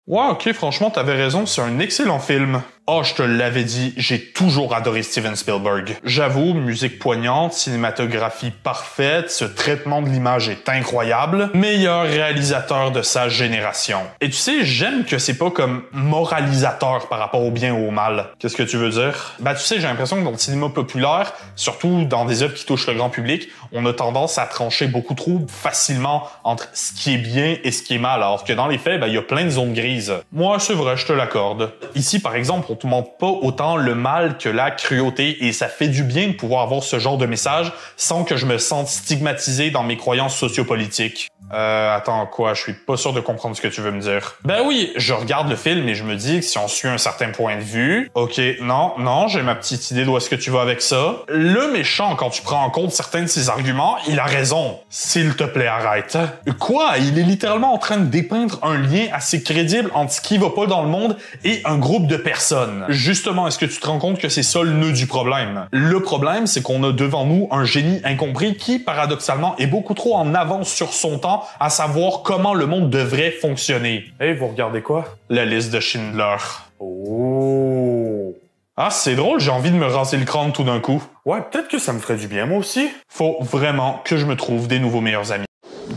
Ouais, ok, franchement, t'avais raison, c'est un excellent film. Oh, je te l'avais dit, j'ai toujours adoré Steven Spielberg. J'avoue, musique poignante, cinématographie parfaite, ce traitement de l'image est incroyable. Meilleur réalisateur de sa génération. Et tu sais, j'aime que c'est pas comme moralisateur par rapport au bien ou au mal. Qu'est-ce que tu veux dire? Bah, tu sais, j'ai l'impression que dans le cinéma populaire, surtout dans des œuvres qui touchent le grand public, on a tendance à trancher beaucoup trop facilement entre ce qui est bien et ce qui est mal, alors que dans les faits, il y a plein de zones grises. Moi, c'est vrai, je te l'accorde. Ici, par exemple, on te montre pas autant le mal que la cruauté, et ça fait du bien de pouvoir avoir ce genre de message sans que je me sente stigmatisé dans mes croyances sociopolitiques. Attends, quoi? Je suis pas sûr de comprendre ce que tu veux me dire. Ben oui, je regarde le film et je me dis que si on suit un certain point de vue... Ok, non, j'ai ma petite idée d'où est-ce que tu vas avec ça. Le méchant, quand tu prends en compte certains de ses arguments, il a raison. S'il te plaît, arrête. Quoi? Il est littéralement en train de dépeindre un lien assez crédible entre ce qui va pas dans le monde et un groupe de personnes. Justement, est-ce que tu te rends compte que c'est ça le nœud du problème? Le problème, c'est qu'on a devant nous un génie incompris qui, paradoxalement, est beaucoup trop en avance sur son temps à savoir comment le monde devrait fonctionner. Hey, vous regardez quoi? La liste de Schindler. Oh! Ah, c'est drôle, j'ai envie de me raser le crâne tout d'un coup. Ouais, peut-être que ça me ferait du bien, moi aussi. Faut vraiment que je me trouve des nouveaux meilleurs amis.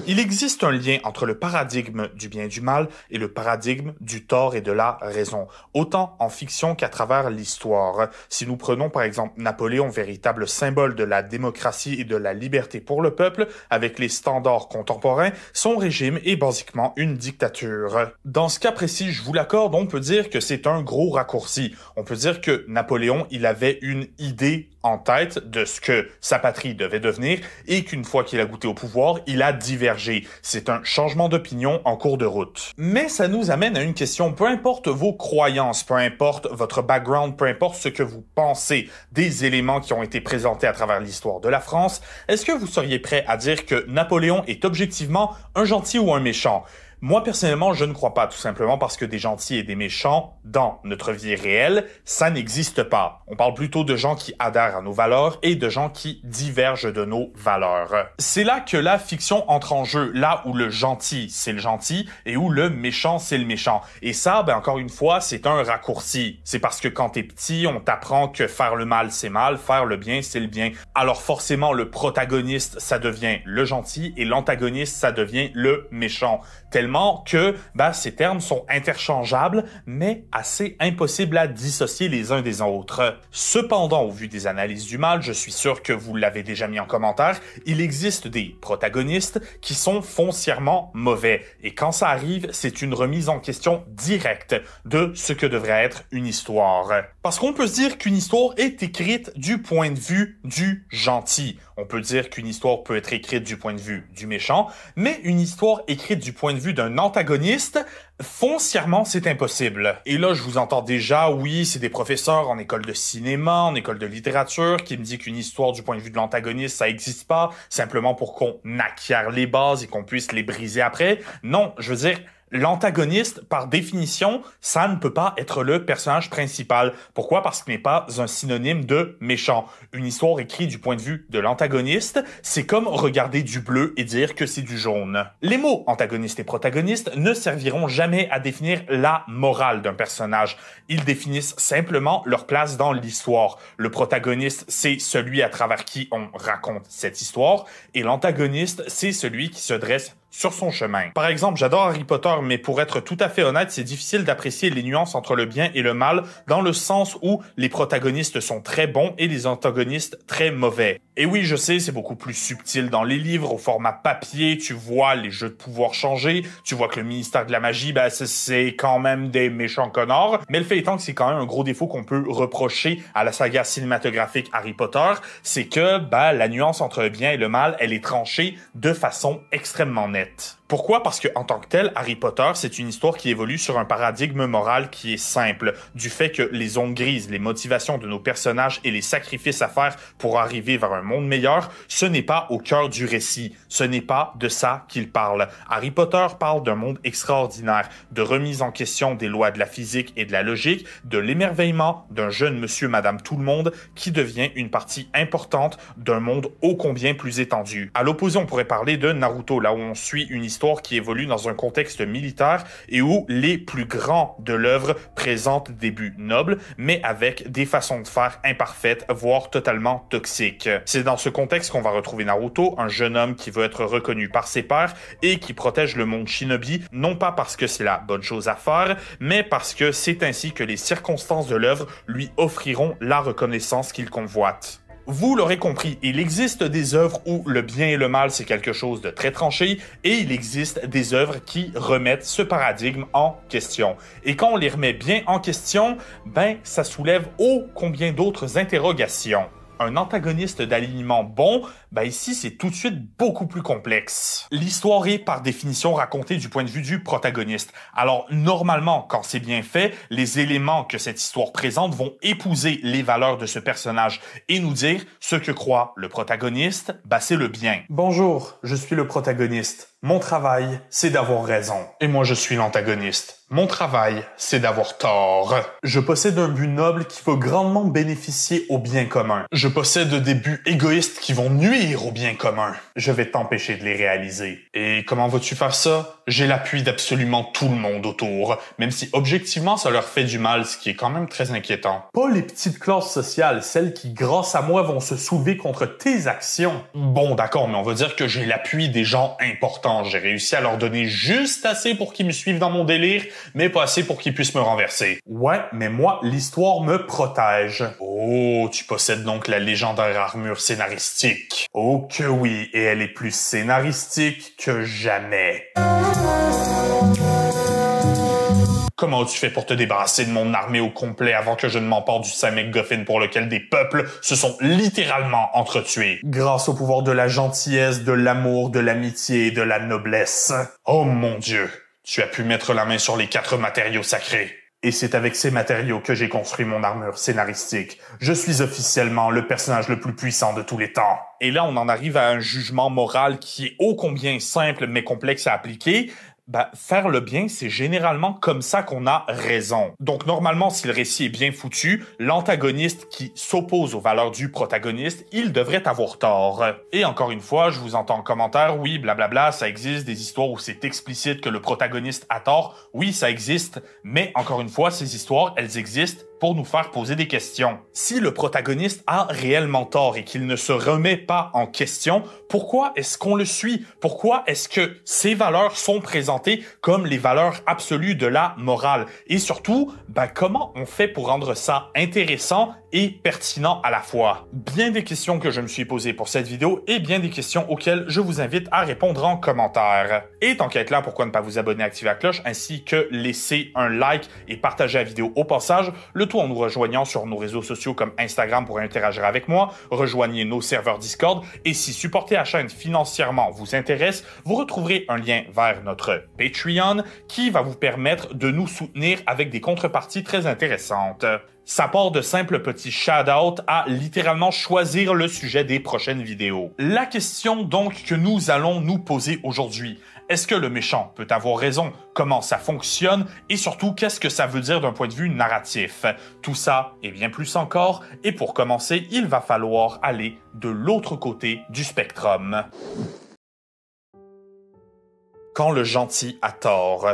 Il existe un lien entre le paradigme du bien et du mal et le paradigme du tort et de la raison, autant en fiction qu'à travers l'histoire. Si nous prenons par exemple Napoléon, véritable symbole de la démocratie et de la liberté pour le peuple, avec les standards contemporains, son régime est basiquement une dictature. Dans ce cas précis, je vous l'accorde, on peut dire que c'est un gros raccourci. On peut dire que Napoléon, il avait une idée en tête de ce que sa patrie devait devenir et qu'une fois qu'il a goûté au pouvoir, il a divergé. C'est un changement d'opinion en cours de route. Mais ça nous amène à une question. Peu importe vos croyances, peu importe votre background, peu importe ce que vous pensez des éléments qui ont été présentés à travers l'histoire de la France, est-ce que vous seriez prêt à dire que Napoléon est objectivement un gentil ou un méchant? Moi, personnellement, je ne crois pas, tout simplement parce que des gentils et des méchants, dans notre vie réelle, ça n'existe pas. On parle plutôt de gens qui adhèrent à nos valeurs et de gens qui divergent de nos valeurs. C'est là que la fiction entre en jeu, là où le gentil, c'est le gentil, et où le méchant, c'est le méchant. Et ça, encore une fois, c'est un raccourci. C'est parce que quand t'es petit, on t'apprend que faire le mal, c'est mal, faire le bien, c'est le bien. Alors forcément, le protagoniste, ça devient le gentil, et l'antagoniste, ça devient le méchant. Tellement que ces termes sont interchangeables, mais assez impossibles à dissocier les uns des autres. Cependant, au vu des analyses du mal, je suis sûr que vous l'avez déjà mis en commentaire, il existe des protagonistes qui sont foncièrement mauvais. Et quand ça arrive, c'est une remise en question directe de ce que devrait être une histoire. Parce qu'on peut se dire qu'une histoire est écrite du point de vue du gentil. On peut dire qu'une histoire peut être écrite du point de vue du méchant, mais une histoire écrite du point de vue d'un antagoniste, foncièrement, c'est impossible. Et là, je vous entends déjà, oui, c'est des professeurs en école de cinéma, en école de littérature, qui me disent qu'une histoire du point de vue de l'antagoniste, ça existe pas, simplement pour qu'on acquiert les bases et qu'on puisse les briser après. Non, je veux dire, l'antagoniste, par définition, ça ne peut pas être le personnage principal. Pourquoi? Parce qu'il n'est pas un synonyme de méchant. Une histoire écrite du point de vue de l'antagoniste, c'est comme regarder du bleu et dire que c'est du jaune. Les mots antagoniste et protagoniste ne serviront jamais à définir la morale d'un personnage. Ils définissent simplement leur place dans l'histoire. Le protagoniste, c'est celui à travers qui on raconte cette histoire, et l'antagoniste, c'est celui qui se dresse sur son chemin. Par exemple, j'adore Harry Potter, mais pour être tout à fait honnête, c'est difficile d'apprécier les nuances entre le bien et le mal, dans le sens où les protagonistes sont très bons et les antagonistes très mauvais. Et oui, je sais, c'est beaucoup plus subtil dans les livres, au format papier, tu vois les jeux de pouvoir changer, tu vois que le ministère de la magie, c'est quand même des méchants connards, mais le fait étant que c'est quand même un gros défaut qu'on peut reprocher à la saga cinématographique Harry Potter, c'est que, la nuance entre le bien et le mal, elle est tranchée de façon extrêmement nette. Pourquoi? Parce que en tant que tel, Harry Potter, c'est une histoire qui évolue sur un paradigme moral qui est simple, du fait que les zones grises, les motivations de nos personnages et les sacrifices à faire pour arriver vers un monde meilleur, ce n'est pas au cœur du récit. Ce n'est pas de ça qu'il parle. Harry Potter parle d'un monde extraordinaire, de remise en question des lois de la physique et de la logique, de l'émerveillement d'un jeune monsieur madame tout le monde qui devient une partie importante d'un monde ô combien plus étendu. À l'opposé, on pourrait parler de Naruto, là où on suit une histoire histoire qui évolue dans un contexte militaire et où les plus grands de l'œuvre présentent des buts nobles, mais avec des façons de faire imparfaites, voire totalement toxiques. C'est dans ce contexte qu'on va retrouver Naruto, un jeune homme qui veut être reconnu par ses pairs et qui protège le monde shinobi, non pas parce que c'est la bonne chose à faire, mais parce que c'est ainsi que les circonstances de l'œuvre lui offriront la reconnaissance qu'il convoite. Vous l'aurez compris, il existe des œuvres où le bien et le mal c'est quelque chose de très tranché et il existe des œuvres qui remettent ce paradigme en question. Et quand on les remet bien en question, ben ça soulève ô combien d'autres interrogations. Un antagoniste d'alignement bon, ben ici c'est tout de suite beaucoup plus complexe. L'histoire est par définition racontée du point de vue du protagoniste. Alors normalement, quand c'est bien fait, les éléments que cette histoire présente vont épouser les valeurs de ce personnage et nous dire ce que croit le protagoniste, ben c'est le bien. Bonjour, je suis le protagoniste. Mon travail, c'est d'avoir raison. Et moi, je suis l'antagoniste. Mon travail, c'est d'avoir tort. Je possède un but noble qui va grandement bénéficier au bien commun. Je possède des buts égoïstes qui vont nuire au bien commun. Je vais t'empêcher de les réaliser. Et comment vas-tu faire ça? J'ai l'appui d'absolument tout le monde autour, même si objectivement ça leur fait du mal, ce qui est quand même très inquiétant. Pas les petites classes sociales, celles qui, grâce à moi, vont se soulever contre tes actions. Bon, d'accord, mais on va dire que j'ai l'appui des gens importants. J'ai réussi à leur donner juste assez pour qu'ils me suivent dans mon délire, mais pas assez pour qu'ils puissent me renverser. Ouais, mais moi, l'histoire me protège. Oh, tu possèdes donc la légendaire armure scénaristique. Oh que oui, et elle est plus scénaristique que jamais. Comment tu fais pour te débarrasser de mon armée au complet avant que je ne m'empare du Saint-McGuffin pour lequel des peuples se sont littéralement entretués? Grâce au pouvoir de la gentillesse, de l'amour, de l'amitié et de la noblesse. Oh mon Dieu, tu as pu mettre la main sur les 4 matériaux sacrés. Et c'est avec ces matériaux que j'ai construit mon armure scénaristique. Je suis officiellement le personnage le plus puissant de tous les temps. Et là, on en arrive à un jugement moral qui est ô combien simple mais complexe à appliquer. Ben, faire le bien, c'est généralement comme ça qu'on a raison. Donc normalement, si le récit est bien foutu, l'antagoniste qui s'oppose aux valeurs du protagoniste, il devrait avoir tort. Et encore une fois, je vous entends en commentaire, oui, blablabla, ça existe, des histoires où c'est explicite que le protagoniste a tort. Oui, ça existe, mais encore une fois, ces histoires, elles existent pour nous faire poser des questions. Si le protagoniste a réellement tort et qu'il ne se remet pas en question, pourquoi est-ce qu'on le suit? Pourquoi est-ce que ces valeurs sont présentées comme les valeurs absolues de la morale? Et surtout, ben, comment on fait pour rendre ça intéressant et pertinent à la fois? Bien des questions que je me suis posées pour cette vidéo et bien des questions auxquelles je vous invite à répondre en commentaire. Et tant qu'à être là, pourquoi ne pas vous abonner, activer la cloche, ainsi que laisser un like et partager la vidéo au passage, le tout en nous rejoignant sur nos réseaux sociaux comme Instagram pour interagir avec moi, rejoignez nos serveurs Discord, et si supporter la chaîne financièrement vous intéresse, vous retrouverez un lien vers notre Patreon qui va vous permettre de nous soutenir avec des contreparties très intéressantes. Ça part de simples petits shout-out à littéralement choisir le sujet des prochaines vidéos. La question donc que nous allons nous poser aujourd'hui, est-ce que le méchant peut avoir raison? Comment ça fonctionne? Et surtout, qu'est-ce que ça veut dire d'un point de vue narratif? Tout ça et bien plus encore. Et pour commencer, il va falloir aller de l'autre côté du spectrum. Quand le gentil a tort.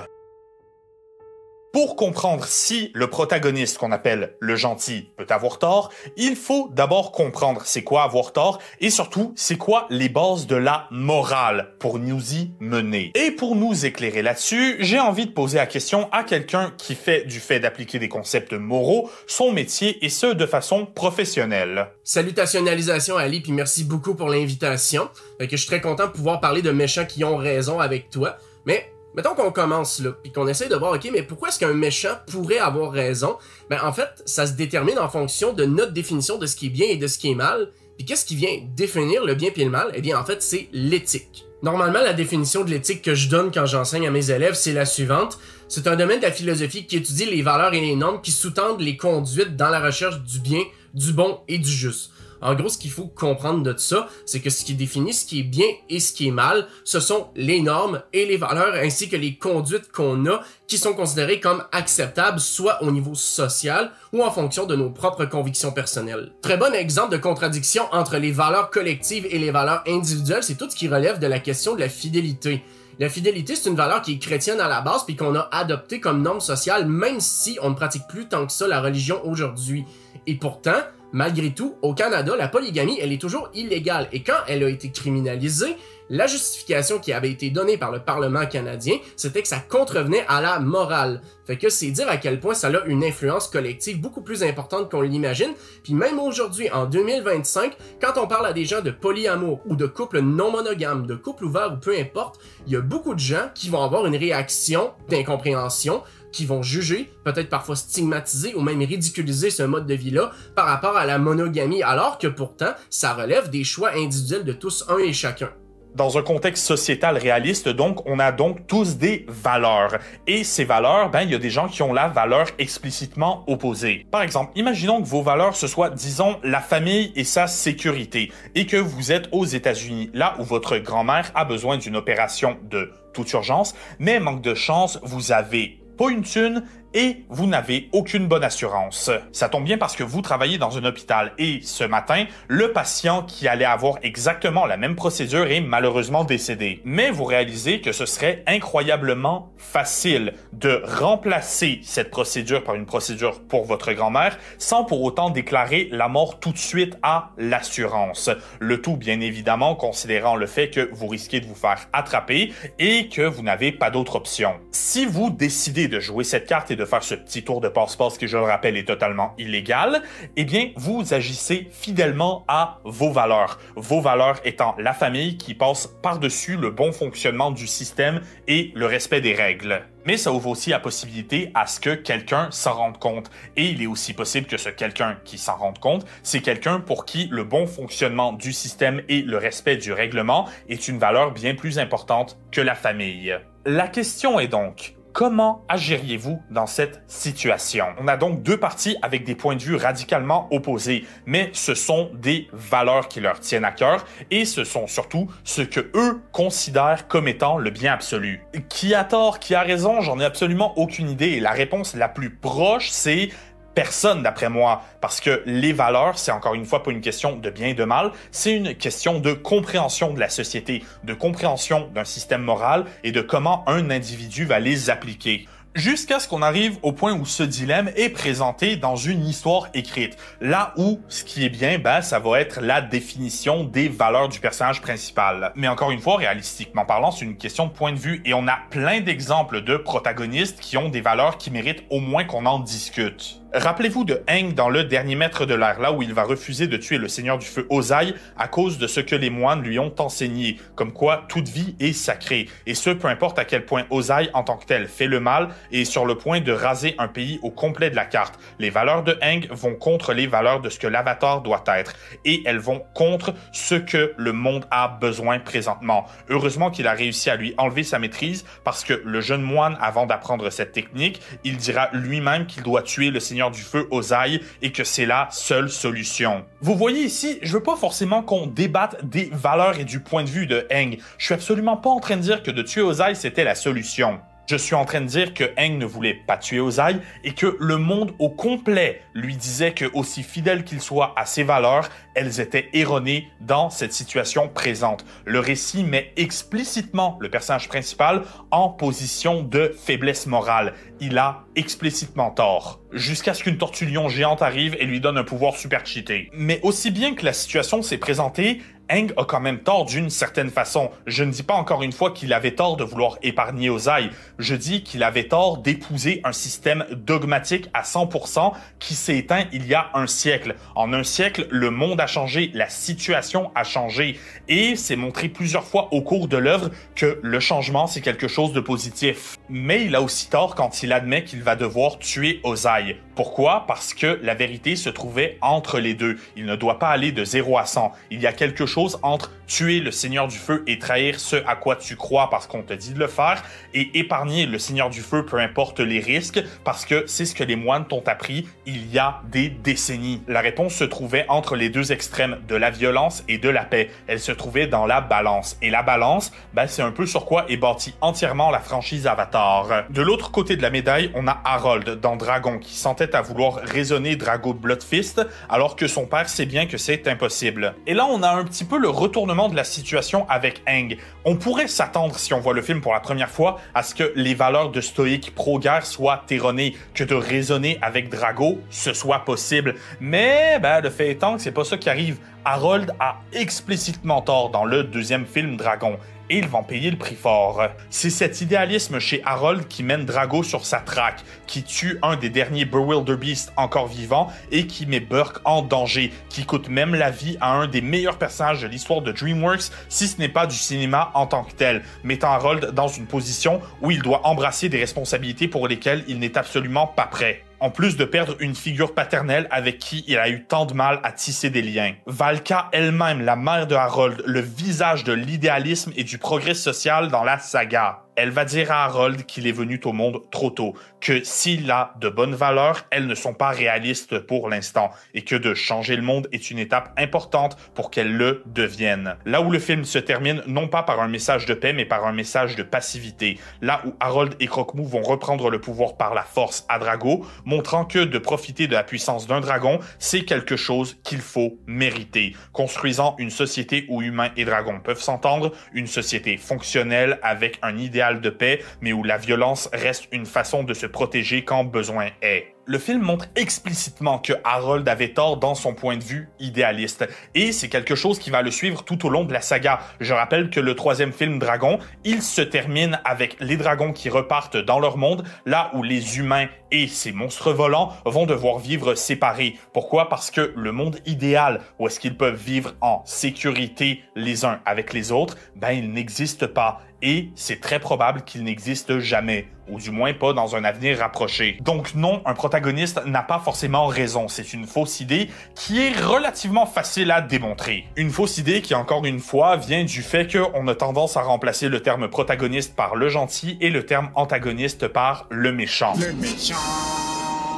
Pour comprendre si le protagoniste qu'on appelle le gentil peut avoir tort, il faut d'abord comprendre c'est quoi avoir tort et surtout c'est quoi les bases de la morale pour nous y mener. Et pour nous éclairer là-dessus, j'ai envie de poser la question à quelqu'un qui fait du fait d'appliquer des concepts moraux son métier et ce de façon professionnelle. Salutationalisation Ali, puis merci beaucoup pour l'invitation. Que je suis très content de pouvoir parler de méchants qui ont raison avec toi, mais mettons qu'on commence là, puis qu'on essaie de voir, ok, mais pourquoi est-ce qu'un méchant pourrait avoir raison? Ben en fait, ça se détermine en fonction de notre définition de ce qui est bien et de ce qui est mal. Puis qu'est-ce qui vient définir le bien et le mal? Eh bien en fait, c'est l'éthique. Normalement, la définition de l'éthique que je donne quand j'enseigne à mes élèves, c'est la suivante. C'est un domaine de la philosophie qui étudie les valeurs et les normes qui sous-tendent les conduites dans la recherche du bien, du bon et du juste. En gros, ce qu'il faut comprendre de ça, c'est que ce qui définit ce qui est bien et ce qui est mal, ce sont les normes et les valeurs ainsi que les conduites qu'on a qui sont considérées comme acceptables soit au niveau social ou en fonction de nos propres convictions personnelles. Très bon exemple de contradiction entre les valeurs collectives et les valeurs individuelles, c'est tout ce qui relève de la question de la fidélité. La fidélité, c'est une valeur qui est chrétienne à la base puis qu'on a adoptée comme norme sociale, même si on ne pratique plus tant que ça la religion aujourd'hui. Et pourtant, malgré tout, au Canada, la polygamie, elle est toujours illégale. Et quand elle a été criminalisée, la justification qui avait été donnée par le Parlement canadien, c'était que ça contrevenait à la morale. Fait que c'est dire à quel point ça a une influence collective beaucoup plus importante qu'on l'imagine. Puis même aujourd'hui, en 2025, quand on parle à des gens de polyamour ou de couples non monogames, de couples ouverts ou peu importe, il y a beaucoup de gens qui vont avoir une réaction d'incompréhension, qui vont juger, peut-être parfois stigmatiser ou même ridiculiser ce mode de vie-là par rapport à la monogamie, alors que pourtant, ça relève des choix individuels de tous un et chacun. Dans un contexte sociétal réaliste, donc, on a donc tous des valeurs. Et ces valeurs, il y a des gens qui ont la valeur explicitement opposée. Par exemple, imaginons que vos valeurs, ce soit, disons, la famille et sa sécurité, et que vous êtes aux États-Unis, là où votre grand-mère a besoin d'une opération de toute urgence, mais manque de chance, vous avez pas une thune et vous n'avez aucune bonne assurance. Ça tombe bien parce que vous travaillez dans un hôpital et ce matin, le patient qui allait avoir exactement la même procédure est malheureusement décédé. Mais vous réalisez que ce serait incroyablement facile de remplacer cette procédure par une procédure pour votre grand-mère sans pour autant déclarer la mort tout de suite à l'assurance. Le tout, bien évidemment, considérant le fait que vous risquez de vous faire attraper et que vous n'avez pas d'autre option. Si vous décidez de jouer cette carte et de faire ce petit tour de passe-passe qui, je le rappelle, est totalement illégal, eh bien, vous agissez fidèlement à vos valeurs. Vos valeurs étant la famille qui passe par-dessus le bon fonctionnement du système et le respect des règles. Mais ça ouvre aussi la possibilité à ce que quelqu'un s'en rende compte. Et il est aussi possible que ce quelqu'un qui s'en rende compte, c'est quelqu'un pour qui le bon fonctionnement du système et le respect du règlement est une valeur bien plus importante que la famille. La question est donc, comment agiriez-vous dans cette situation? On a donc deux parties avec des points de vue radicalement opposés, mais ce sont des valeurs qui leur tiennent à cœur et ce sont surtout ce que eux considèrent comme étant le bien absolu. Qui a tort, qui a raison, j'en ai absolument aucune idée et la réponse la plus proche, c'est personne d'après moi, parce que les valeurs, c'est encore une fois pas une question de bien et de mal, c'est une question de compréhension de la société, de compréhension d'un système moral et de comment un individu va les appliquer. Jusqu'à ce qu'on arrive au point où ce dilemme est présenté dans une histoire écrite. Là où, ce qui est bien, ça va être la définition des valeurs du personnage principal. Mais encore une fois, réalistiquement parlant, c'est une question de point de vue et on a plein d'exemples de protagonistes qui ont des valeurs qui méritent au moins qu'on en discute. Rappelez-vous de Aang dans Le Dernier Maître de l'Air, là où il va refuser de tuer le Seigneur du Feu Ozai à cause de ce que les moines lui ont enseigné, comme quoi toute vie est sacrée, et ce peu importe à quel point Ozai en tant que tel fait le mal et est sur le point de raser un pays au complet de la carte. Les valeurs de Aang vont contre les valeurs de ce que l'avatar doit être, et elles vont contre ce que le monde a besoin présentement. Heureusement qu'il a réussi à lui enlever sa maîtrise, parce que le jeune moine, avant d'apprendre cette technique, il dira lui-même qu'il doit tuer le Seigneur du Feu Ozai et que c'est la seule solution. Vous voyez ici, je veux pas forcément qu'on débatte des valeurs et du point de vue de Aang. Je suis absolument pas en train de dire que de tuer Ozai c'était la solution. Je suis en train de dire que Aang ne voulait pas tuer Ozai et que le monde au complet lui disait que aussi fidèle qu'il soit à ses valeurs, elles étaient erronées dans cette situation présente. Le récit met explicitement le personnage principal en position de faiblesse morale. Il a explicitement tort. Jusqu'à ce qu'une tortue lion géante arrive et lui donne un pouvoir super cheaté. Mais aussi bien que la situation s'est présentée, Aang a quand même tort d'une certaine façon. Je ne dis pas encore une fois qu'il avait tort de vouloir épargner Ozai. Je dis qu'il avait tort d'épouser un système dogmatique à 100% qui s'est éteint il y a un siècle. En un siècle, le monde a changé, la situation a changé. Et c'est montré plusieurs fois au cours de l'œuvre que le changement, c'est quelque chose de positif. Mais il a aussi tort quand il admet qu'il va devoir tuer Ozai. Pourquoi? Parce que la vérité se trouvait entre les deux. Il ne doit pas aller de 0 à 100. Il y a quelque chose entre tuer le Seigneur du Feu et trahir ce à quoi tu crois parce qu'on te dit de le faire et épargner le Seigneur du Feu peu importe les risques parce que c'est ce que les moines t'ont appris il y a des décennies. La réponse se trouvait entre les deux extrêmes de la violence et de la paix. Elle se trouvait dans la balance. Et la balance, c'est un peu sur quoi est bâtie entièrement la franchise Avatar. bâtard. De l'autre côté de la médaille, on a Harold dans Dragon qui s'entête à vouloir raisonner Drago Bloodfist alors que son père sait bien que c'est impossible. Et là, on a un petit peu le retournement de la situation avec Aang. On pourrait s'attendre, si on voit le film pour la première fois, à ce que les valeurs de stoïque pro-guerre soient erronées, que de raisonner avec Drago, ce soit possible. Mais, le fait étant que c'est pas ça qui arrive. Harold a explicitement tort dans le deuxième film Dragon, et ils vont payer le prix fort. C'est cet idéalisme chez Harold qui mène Drago sur sa traque, qui tue un des derniers Bewilderbeast encore vivants et qui met Burke en danger, qui coûte même la vie à un des meilleurs personnages de l'histoire de DreamWorks, si ce n'est pas du cinéma en tant que tel, mettant Harold dans une position où il doit embrasser des responsabilités pour lesquelles il n'est absolument pas prêt. En plus de perdre une figure paternelle avec qui il a eu tant de mal à tisser des liens. Valka elle-même, la mère de Harold, le visage de l'idéalisme et du progrès social dans la saga. Elle va dire à Harold qu'il est venu au monde trop tôt, que s'il a de bonnes valeurs, elles ne sont pas réalistes pour l'instant, et que de changer le monde est une étape importante pour qu'elle le devienne. Là où le film se termine, non pas par un message de paix, mais par un message de passivité. Là où Harold et Croque-Mou vont reprendre le pouvoir par la force à Drago, montrant que de profiter de la puissance d'un dragon, c'est quelque chose qu'il faut mériter, construisant une société où humains et dragons peuvent s'entendre, une société fonctionnelle avec un idéal de paix, mais où la violence reste une façon de se protéger quand besoin est. Le film montre explicitement que Harold avait tort dans son point de vue idéaliste, et c'est quelque chose qui va le suivre tout au long de la saga. Je rappelle que le troisième film Dragon, il se termine avec les dragons qui repartent dans leur monde, là où les humains et ces monstres volants vont devoir vivre séparés. Pourquoi? Parce que le monde idéal, où est-ce qu'ils peuvent vivre en sécurité les uns avec les autres, il n'existe pas. Et c'est très probable qu'il n'existe jamais, ou du moins pas dans un avenir rapproché. Donc non, un protagoniste n'a pas forcément raison, c'est une fausse idée qui est relativement facile à démontrer. Une fausse idée qui, encore une fois, vient du fait qu'on a tendance à remplacer le terme protagoniste par le gentil et le terme antagoniste par le méchant. Le méchant!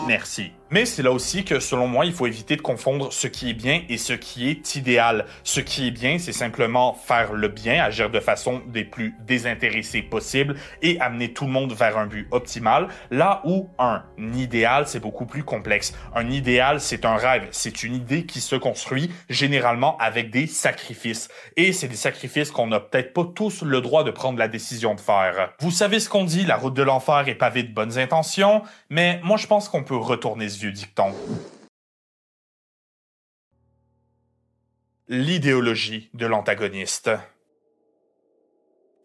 Merci. Mais c'est là aussi que, selon moi, il faut éviter de confondre ce qui est bien et ce qui est idéal. Ce qui est bien, c'est simplement faire le bien, agir de façon des plus désintéressées possible et amener tout le monde vers un but optimal, là où un idéal, c'est beaucoup plus complexe. Un idéal, c'est un rêve, c'est une idée qui se construit généralement avec des sacrifices. Et c'est des sacrifices qu'on n'a peut-être pas tous le droit de prendre la décision de faire. Vous savez ce qu'on dit, la route de l'enfer est pavée de bonnes intentions, mais moi je pense qu'on peut retourner ce vieux dicton. L'idéologie de l'antagoniste.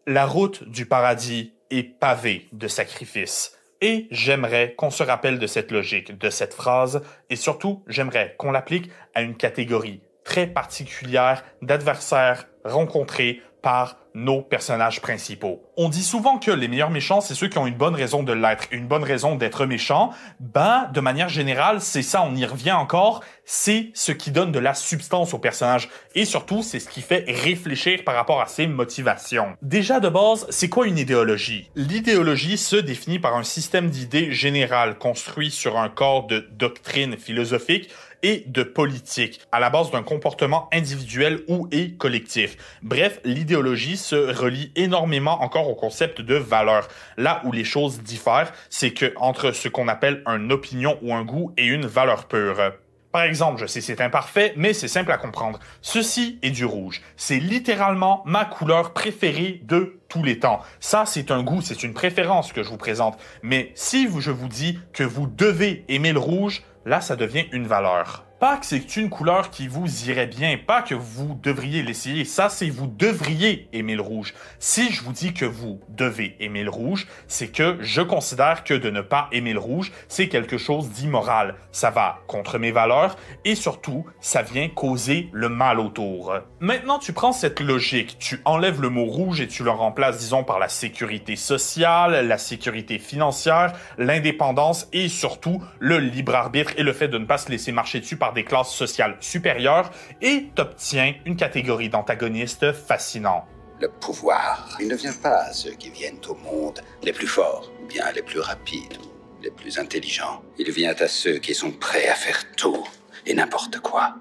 La route du paradis est pavée de sacrifices. Et j'aimerais qu'on se rappelle de cette logique, de cette phrase, et surtout, j'aimerais qu'on l'applique à une catégorie très particulière d'adversaires rencontrés par nos personnages principaux. On dit souvent que les meilleurs méchants, c'est ceux qui ont une bonne raison de l'être, une bonne raison d'être méchants. De manière générale, c'est ça, on y revient encore, c'est ce qui donne de la substance au personnage. Et surtout, c'est ce qui fait réfléchir par rapport à ses motivations. Déjà de base, c'est quoi une idéologie? L'idéologie se définit par un système d'idées générales construit sur un corps de doctrines philosophiques et de politique, à la base d'un comportement individuel ou et collectif. Bref, l'idéologie se relie énormément encore au concept de valeur. Là où les choses diffèrent, c'est que entre ce qu'on appelle une opinion ou un goût et une valeur pure. Par exemple, je sais c'est imparfait, mais c'est simple à comprendre. Ceci est du rouge. C'est littéralement ma couleur préférée de tous les temps. Ça, c'est un goût, c'est une préférence que je vous présente. Mais si je vous dis que vous devez aimer le rouge, là, ça devient une valeur. Pas que c'est une couleur qui vous irait bien, pas que vous devriez l'essayer. Ça, c'est vous devriez aimer le rouge. Si je vous dis que vous devez aimer le rouge, c'est que je considère que de ne pas aimer le rouge, c'est quelque chose d'immoral. Ça va contre mes valeurs et surtout, ça vient causer le mal autour. Maintenant, tu prends cette logique, tu enlèves le mot rouge et tu le remplaces, disons, par la sécurité sociale, la sécurité financière, l'indépendance et surtout le libre arbitre et le fait de ne pas se laisser marcher dessus par des classes sociales supérieures et t'obtiens une catégorie d'antagonistes fascinants. Le pouvoir, il ne vient pas à ceux qui viennent au monde les plus forts, ou bien les plus rapides, ou les plus intelligents. Il vient à ceux qui sont prêts à faire tout et n'importe quoi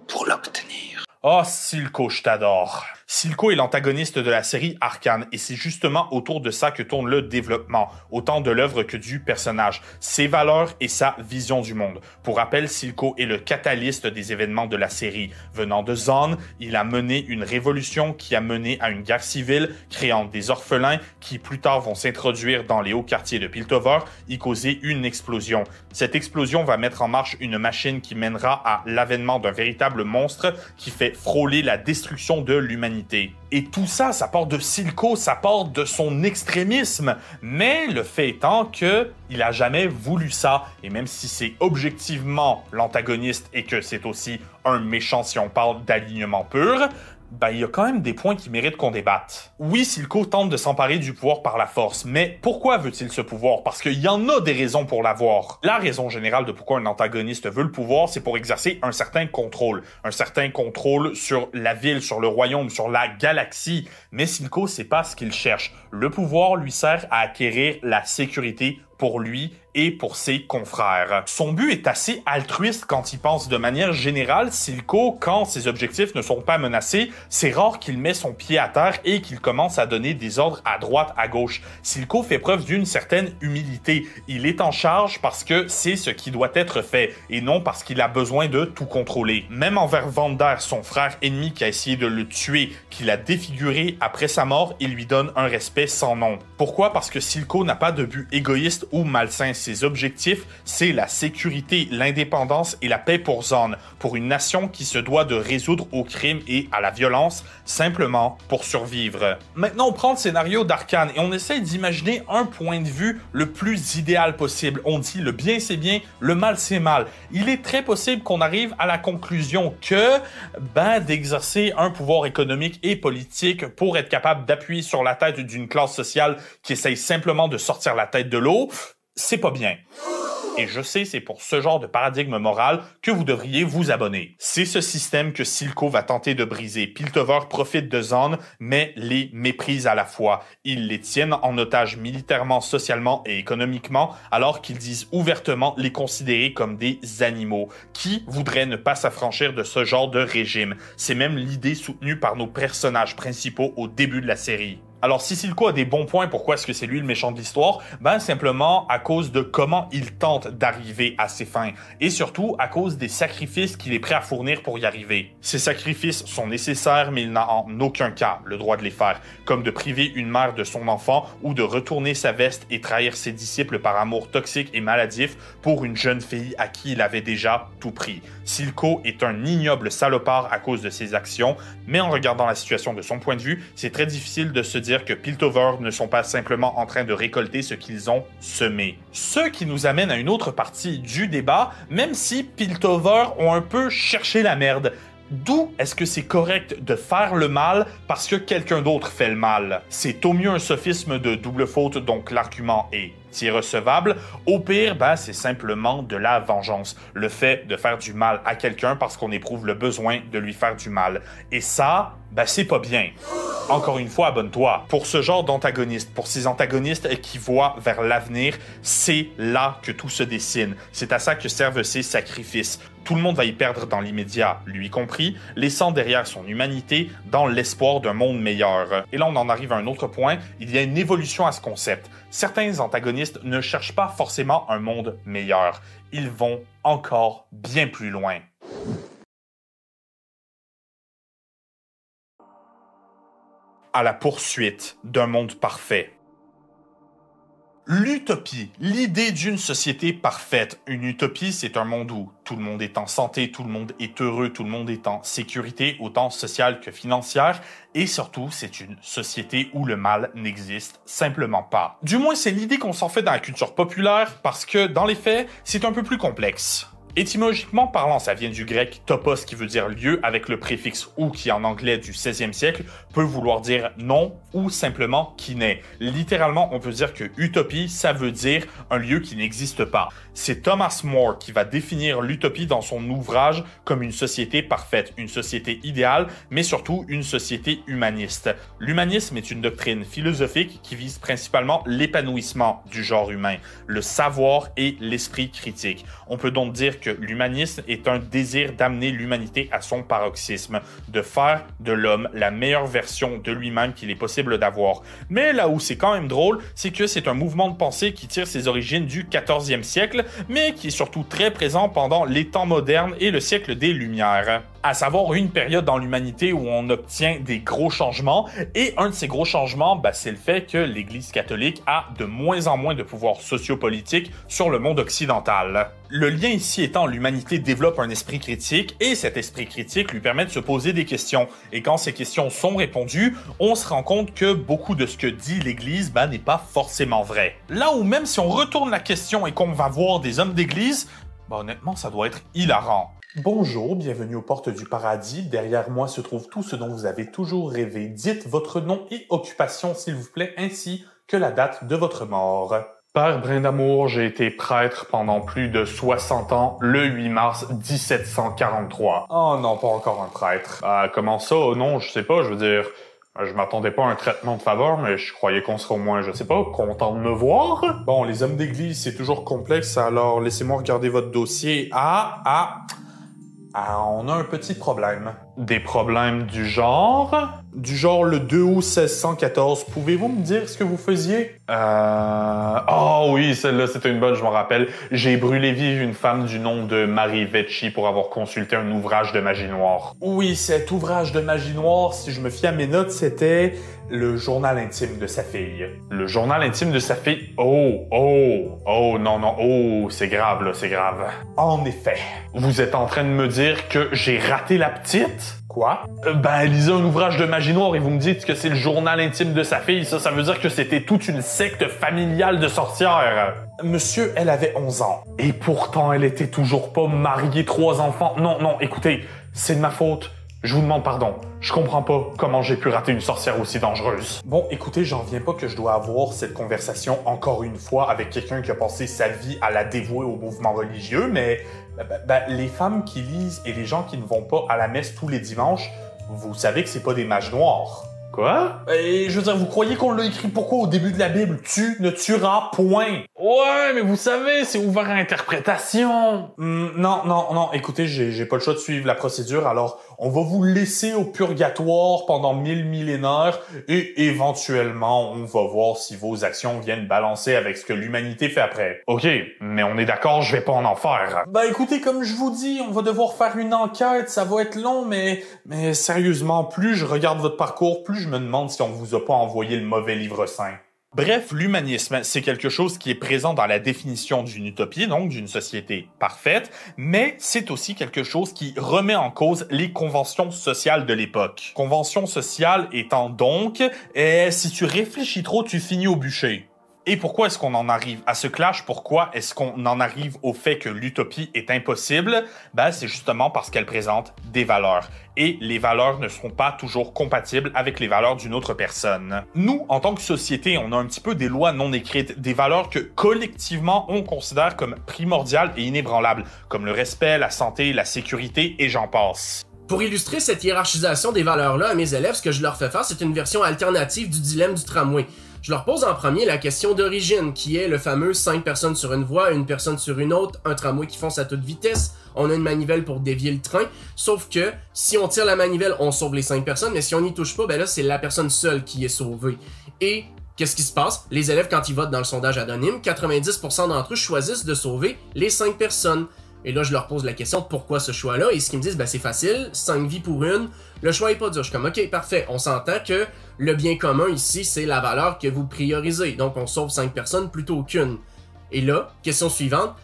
pour l'obtenir. Oh, Silco, je t'adore. Silco est l'antagoniste de la série Arcane et c'est justement autour de ça que tourne le développement, autant de l'œuvre que du personnage, ses valeurs et sa vision du monde. Pour rappel, Silco est le catalyste des événements de la série. Venant de Zaun, il a mené une révolution qui a mené à une guerre civile, créant des orphelins qui plus tard vont s'introduire dans les hauts quartiers de Piltover et causer une explosion. Cette explosion va mettre en marche une machine qui mènera à l'avènement d'un véritable monstre qui fait frôler la destruction de l'humanité. Et tout ça, ça part de Silco, ça part de son extrémisme. Mais le fait étant que il a jamais voulu ça. Et même si c'est objectivement l'antagoniste et que c'est aussi un méchant si on parle d'alignement pur, ben, il y a quand même des points qui méritent qu'on débatte. Oui, Silco tente de s'emparer du pouvoir par la force, mais pourquoi veut-il ce pouvoir? Parce qu'il y en a des raisons pour l'avoir. La raison générale de pourquoi un antagoniste veut le pouvoir, c'est pour exercer un certain contrôle. Un certain contrôle sur la ville, sur le royaume, sur la galaxie. Mais Silco, c'est pas ce qu'il cherche. Le pouvoir lui sert à acquérir la sécurité pour lui et pour ses confrères. Son but est assez altruiste quand il pense de manière générale. Silco, quand ses objectifs ne sont pas menacés, c'est rare qu'il met son pied à terre et qu'il commence à donner des ordres à droite, à gauche. Silco fait preuve d'une certaine humilité. Il est en charge parce que c'est ce qui doit être fait et non parce qu'il a besoin de tout contrôler. Même envers Vander, son frère ennemi qui a essayé de le tuer, qu'il a défiguré après sa mort, il lui donne un respect sans nom. Pourquoi? Parce que Silco n'a pas de but égoïste ou malsain. Ses objectifs, c'est la sécurité, l'indépendance et la paix pour Zaun, pour une nation qui se doit de résoudre au crime et à la violence, simplement pour survivre. Maintenant, on prend le scénario d'Arcane et on essaie d'imaginer un point de vue le plus idéal possible. On dit le bien c'est bien, le mal c'est mal. Il est très possible qu'on arrive à la conclusion que, d'exercer un pouvoir économique et politique pour être capable d'appuyer sur la tête d'une classe sociale qui essaye simplement de sortir la tête de l'eau, c'est pas bien. Et je sais, c'est pour ce genre de paradigme moral que vous devriez vous abonner. C'est ce système que Silco va tenter de briser. Piltover profite de Zaun, mais les méprise à la fois. Ils les tiennent en otage militairement, socialement et économiquement, alors qu'ils disent ouvertement les considérer comme des animaux. Qui voudrait ne pas s'affranchir de ce genre de régime? C'est même l'idée soutenue par nos personnages principaux au début de la série. Alors, si Silco a des bons points, pourquoi est-ce que c'est lui le méchant de l'histoire? Simplement à cause de comment il tente d'arriver à ses fins. Et surtout, à cause des sacrifices qu'il est prêt à fournir pour y arriver. Ces sacrifices sont nécessaires, mais il n'a en aucun cas le droit de les faire. Comme de priver une mère de son enfant ou de retourner sa veste et trahir ses disciples par amour toxique et maladif pour une jeune fille à qui il avait déjà tout pris. Silco est un ignoble salopard à cause de ses actions, mais en regardant la situation de son point de vue, c'est très difficile de se dire que Piltover ne sont pas simplement en train de récolter ce qu'ils ont semé. Ce qui nous amène à une autre partie du débat, même si Piltover ont un peu cherché la merde. D'où est-ce que c'est correct de faire le mal parce que quelqu'un d'autre fait le mal? C'est au mieux un sophisme de double faute, donc l'argument est irrecevable. Au pire, c'est simplement de la vengeance. Le fait de faire du mal à quelqu'un parce qu'on éprouve le besoin de lui faire du mal. Et ça, c'est pas bien. Encore une fois, abonne-toi. Pour ce genre d'antagoniste, pour ces antagonistes qui voient vers l'avenir, c'est là que tout se dessine. C'est à ça que servent ces sacrifices. Tout le monde va y perdre dans l'immédiat, lui compris, laissant derrière son humanité dans l'espoir d'un monde meilleur. Et là, on en arrive à un autre point. Il y a une évolution à ce concept. Certains antagonistes ne cherchent pas forcément un monde meilleur. Ils vont encore bien plus loin. À la poursuite d'un monde parfait. L'utopie, l'idée d'une société parfaite. Une utopie, c'est un monde où tout le monde est en santé, tout le monde est heureux, tout le monde est en sécurité, autant sociale que financière, et surtout, c'est une société où le mal n'existe simplement pas. Du moins, c'est l'idée qu'on s'en fait dans la culture populaire, parce que, dans les faits, c'est un peu plus complexe. Étymologiquement parlant, ça vient du grec topos qui veut dire lieu avec le préfixe ou qui en anglais du 16e siècle peut vouloir dire non ou simplement qui n'est. Littéralement, on peut dire que utopie, ça veut dire un lieu qui n'existe pas. C'est Thomas More qui va définir l'utopie dans son ouvrage comme une société parfaite, une société idéale, mais surtout une société humaniste. L'humanisme est une doctrine philosophique qui vise principalement l'épanouissement du genre humain, le savoir et l'esprit critique. On peut donc dire dire que l'humanisme est un désir d'amener l'humanité à son paroxysme, de faire de l'homme la meilleure version de lui-même qu'il est possible d'avoir. Mais là où c'est quand même drôle, c'est que c'est un mouvement de pensée qui tire ses origines du 14e siècle, mais qui est surtout très présent pendant les temps modernes et le siècle des Lumières. À savoir une période dans l'humanité où on obtient des gros changements, et un de ces gros changements, c'est le fait que l'Église catholique a de moins en moins de pouvoir sociopolitique sur le monde occidental. Le lien ici étant, l'humanité développe un esprit critique, et cet esprit critique lui permet de se poser des questions. Et quand ces questions sont répondues, on se rend compte que beaucoup de ce que dit l'Église n'est pas forcément vrai. Là où même si on retourne la question et qu'on va voir des hommes d'Église, honnêtement, ça doit être hilarant. Bonjour, bienvenue aux portes du paradis. Derrière moi se trouve tout ce dont vous avez toujours rêvé. Dites votre nom et occupation, s'il vous plaît, ainsi que la date de votre mort. Père Brindamour, j'ai été prêtre pendant plus de 60 ans, le 8 mars 1743. Oh non, pas encore un prêtre. Comment ça? Non, je sais pas, je veux dire... Je m'attendais pas à un traitement de faveur, mais je croyais qu'on serait au moins, je sais pas, content de me voir. Bon, les hommes d'église, c'est toujours complexe, alors laissez-moi regarder votre dossier. On a un petit problème. Des problèmes du genre? Du genre le 2 août 1614. Pouvez-vous me dire ce que vous faisiez? Oh oui, celle-là, c'était une bonne, je m'en rappelle. J'ai brûlé vive une femme du nom de Marie Vecchi pour avoir consulté un ouvrage de magie noire. Oui, cet ouvrage de magie noire, si je me fie à mes notes, c'était le journal intime de sa fille. Le journal intime de sa fille? Non, c'est grave, là, c'est grave. En effet, vous êtes en train de me dire que j'ai raté la petite? Quoi? Elle lisait un ouvrage de magie noire et vous me dites que c'est le journal intime de sa fille. Ça veut dire que c'était toute une secte familiale de sorcières. Monsieur, elle avait 11 ans. Et pourtant, elle était toujours pas mariée, 3 enfants. Non, écoutez, c'est de ma faute. Je vous demande pardon. Je comprends pas comment j'ai pu rater une sorcière aussi dangereuse. Bon, écoutez, j'en viens pas que je dois avoir cette conversation encore une fois avec quelqu'un qui a passé sa vie à la dévouer au mouvement religieux, mais les femmes qui lisent et les gens qui ne vont pas à la messe tous les dimanches, vous savez que c'est pas des mages noirs. Quoi? Et je veux dire, vous croyez qu'on l'a écrit pourquoi au début de la Bible? Tu ne tueras point. Ouais, mais vous savez, c'est ouvert à interprétation. Non, écoutez, j'ai pas le choix de suivre la procédure, alors on va vous laisser au purgatoire pendant 1000 millénaires et éventuellement, on va voir si vos actions viennent balancer avec ce que l'humanité fait après. Ok, mais on est d'accord, je vais pas en enfer. Écoutez, comme je vous dis, on va devoir faire une enquête, ça va être long, mais sérieusement, plus je regarde votre parcours, plus je me demande si on vous a pas envoyé le mauvais livre saint. Bref, l'humanisme, c'est quelque chose qui est présent dans la définition d'une utopie, donc d'une société parfaite, mais c'est aussi quelque chose qui remet en cause les conventions sociales de l'époque. Conventions sociales étant donc, si tu réfléchis trop, tu finis au bûcher. Et pourquoi est-ce qu'on en arrive à ce clash? Pourquoi est-ce qu'on en arrive au fait que l'utopie est impossible? C'est justement parce qu'elle présente des valeurs. Et les valeurs ne seront pas toujours compatibles avec les valeurs d'une autre personne. Nous, en tant que société, on a un petit peu des lois non écrites, des valeurs que collectivement on considère comme primordiales et inébranlables, comme le respect, la santé, la sécurité et j'en passe. Pour illustrer cette hiérarchisation des valeurs-là à mes élèves, ce que je leur fais faire, c'est une version alternative du dilemme du tramway. Je leur pose en premier la question d'origine, qui est le fameux 5 personnes sur une voie, une personne sur une autre, un tramway qui fonce à toute vitesse, on a une manivelle pour dévier le train, sauf que si on tire la manivelle, on sauve les 5 personnes, mais si on n'y touche pas, là c'est la personne seule qui est sauvée. Et qu'est-ce qui se passe? Les élèves, quand ils votent dans le sondage anonyme, 90% d'entre eux choisissent de sauver les 5 personnes. Et là, je leur pose la question de pourquoi ce choix-là, et ce qu'ils me disent, c'est facile, 5 vies pour une, le choix est pas dur. Je suis comme, ok, parfait, on s'entend que le bien commun ici, c'est la valeur que vous priorisez, donc on sauve 5 personnes plutôt qu'une. Et là, question suivante,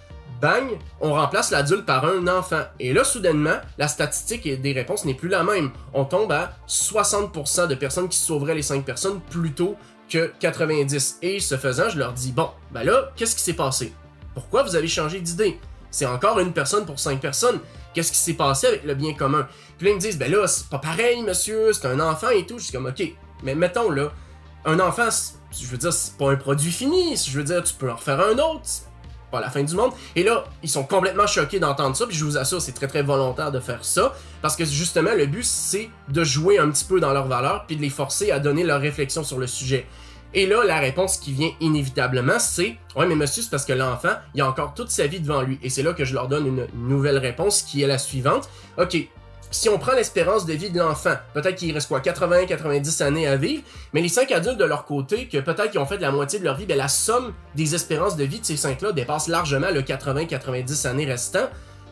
bang, on remplace l'adulte par un enfant. Et là, soudainement, la statistique des réponses n'est plus la même. On tombe à 60% de personnes qui sauveraient les 5 personnes plutôt que 90. Et ce faisant, je leur dis, bon, là, qu'est-ce qui s'est passé? Pourquoi vous avez changé d'idée? C'est encore une personne pour 5 personnes. Qu'est-ce qui s'est passé avec le bien commun? Puis là, ils me disent, là, c'est pas pareil, monsieur, c'est un enfant et tout. Je suis comme, ok, mais mettons, là, un enfant, je veux dire, c'est pas un produit fini. Je veux dire, tu peux en refaire un autre. C'est pas la fin du monde. Et là, ils sont complètement choqués d'entendre ça. Puis je vous assure, c'est très, très volontaire de faire ça. Parce que justement, le but, c'est de jouer un petit peu dans leurs valeurs puis de les forcer à donner leur réflexion sur le sujet. Et là, la réponse qui vient inévitablement, c'est « Ouais, mais monsieur, c'est parce que l'enfant, il a encore toute sa vie devant lui. » Et c'est là que je leur donne une nouvelle réponse qui est la suivante. « Ok, si on prend l'espérance de vie de l'enfant, peut-être qu'il reste quoi, 80-90 années à vivre, mais les 5 adultes de leur côté, que peut-être qu'ils ont fait la moitié de leur vie, ben la somme des espérances de vie de ces 5-là dépasse largement le 80-90 années restant.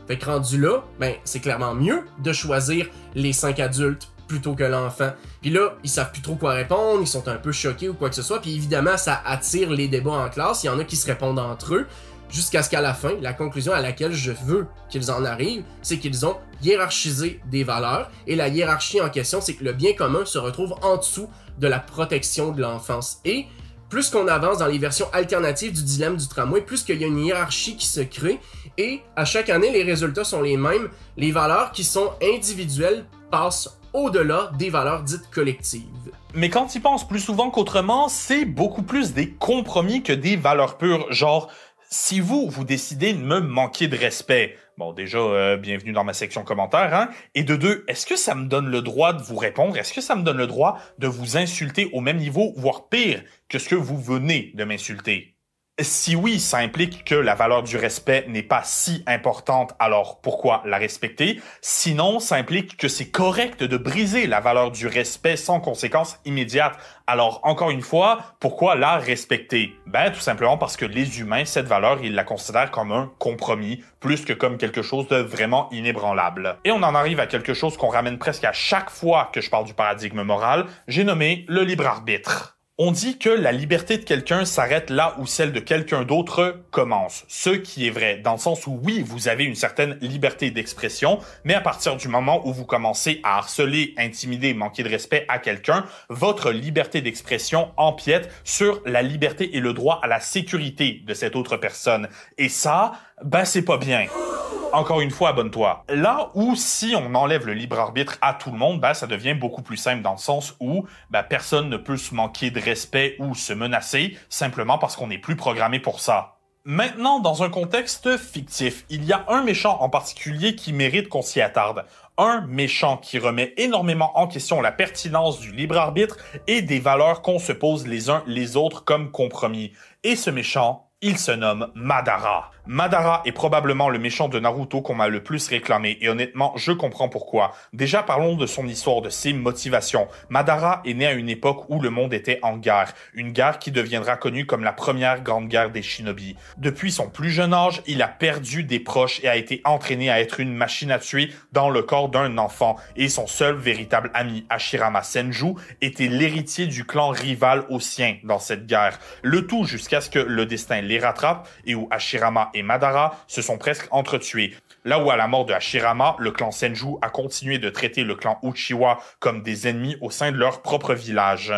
Fait que rendu là, ben c'est clairement mieux de choisir les 5 adultes plutôt que l'enfant. Puis là, ils savent plus trop quoi répondre, ils sont un peu choqués ou quoi que ce soit, puis évidemment, ça attire les débats en classe, il y en a qui se répondent entre eux, jusqu'à ce qu'à la fin, la conclusion à laquelle je veux qu'ils en arrivent, c'est qu'ils ont hiérarchisé des valeurs, et la hiérarchie en question, c'est que le bien commun se retrouve en dessous de la protection de l'enfance. Et plus qu'on avance dans les versions alternatives du dilemme du tramway, plus qu'il y a une hiérarchie qui se crée, et à chaque année, les résultats sont les mêmes, les valeurs qui sont individuelles passent au-delà des valeurs dites collectives. Mais quand ils pensent plus souvent qu'autrement, c'est beaucoup plus des compromis que des valeurs pures, genre... Si vous décidez de me manquer de respect, bon déjà, bienvenue dans ma section commentaires, hein, et de deux, est-ce que ça me donne le droit de vous répondre? Est-ce que ça me donne le droit de vous insulter au même niveau, voire pire que ce que vous venez de m'insulter? Si oui, ça implique que la valeur du respect n'est pas si importante, alors pourquoi la respecter? Sinon, ça implique que c'est correct de briser la valeur du respect sans conséquence immédiate. Alors, encore une fois, pourquoi la respecter? Ben, tout simplement parce que les humains, cette valeur, ils la considèrent comme un compromis, plus que comme quelque chose de vraiment inébranlable. Et on en arrive à quelque chose qu'on ramène presque à chaque fois que je parle du paradigme moral, j'ai nommé le libre arbitre. On dit que la liberté de quelqu'un s'arrête là où celle de quelqu'un d'autre commence. Ce qui est vrai, dans le sens où oui, vous avez une certaine liberté d'expression, mais à partir du moment où vous commencez à harceler, intimider, manquer de respect à quelqu'un, votre liberté d'expression empiète sur la liberté et le droit à la sécurité de cette autre personne. Et ça, ben c'est pas bien. Encore une fois, abonne-toi. Là où, si on enlève le libre arbitre à tout le monde, ben, ça devient beaucoup plus simple dans le sens où ben, personne ne peut se manquer de respect ou se menacer simplement parce qu'on n'est plus programmé pour ça. Maintenant, dans un contexte fictif, il y a un méchant en particulier qui mérite qu'on s'y attarde. Un méchant qui remet énormément en question la pertinence du libre arbitre et des valeurs qu'on se pose les uns les autres comme compromis. Et ce méchant, il se nomme Madara. Madara est probablement le méchant de Naruto qu'on m'a le plus réclamé, et honnêtement, je comprends pourquoi. Déjà, parlons de son histoire, de ses motivations. Madara est né à une époque où le monde était en guerre, une guerre qui deviendra connue comme la première grande guerre des shinobi. Depuis son plus jeune âge, il a perdu des proches et a été entraîné à être une machine à tuer dans le corps d'un enfant, et son seul véritable ami, Hashirama Senju, était l'héritier du clan rival au sien dans cette guerre. Le tout jusqu'à ce que le destin les rattrape et où Hashirama et Madara se sont presque entretués. Là où à la mort de Hashirama, le clan Senju a continué de traiter le clan Uchiwa comme des ennemis au sein de leur propre village.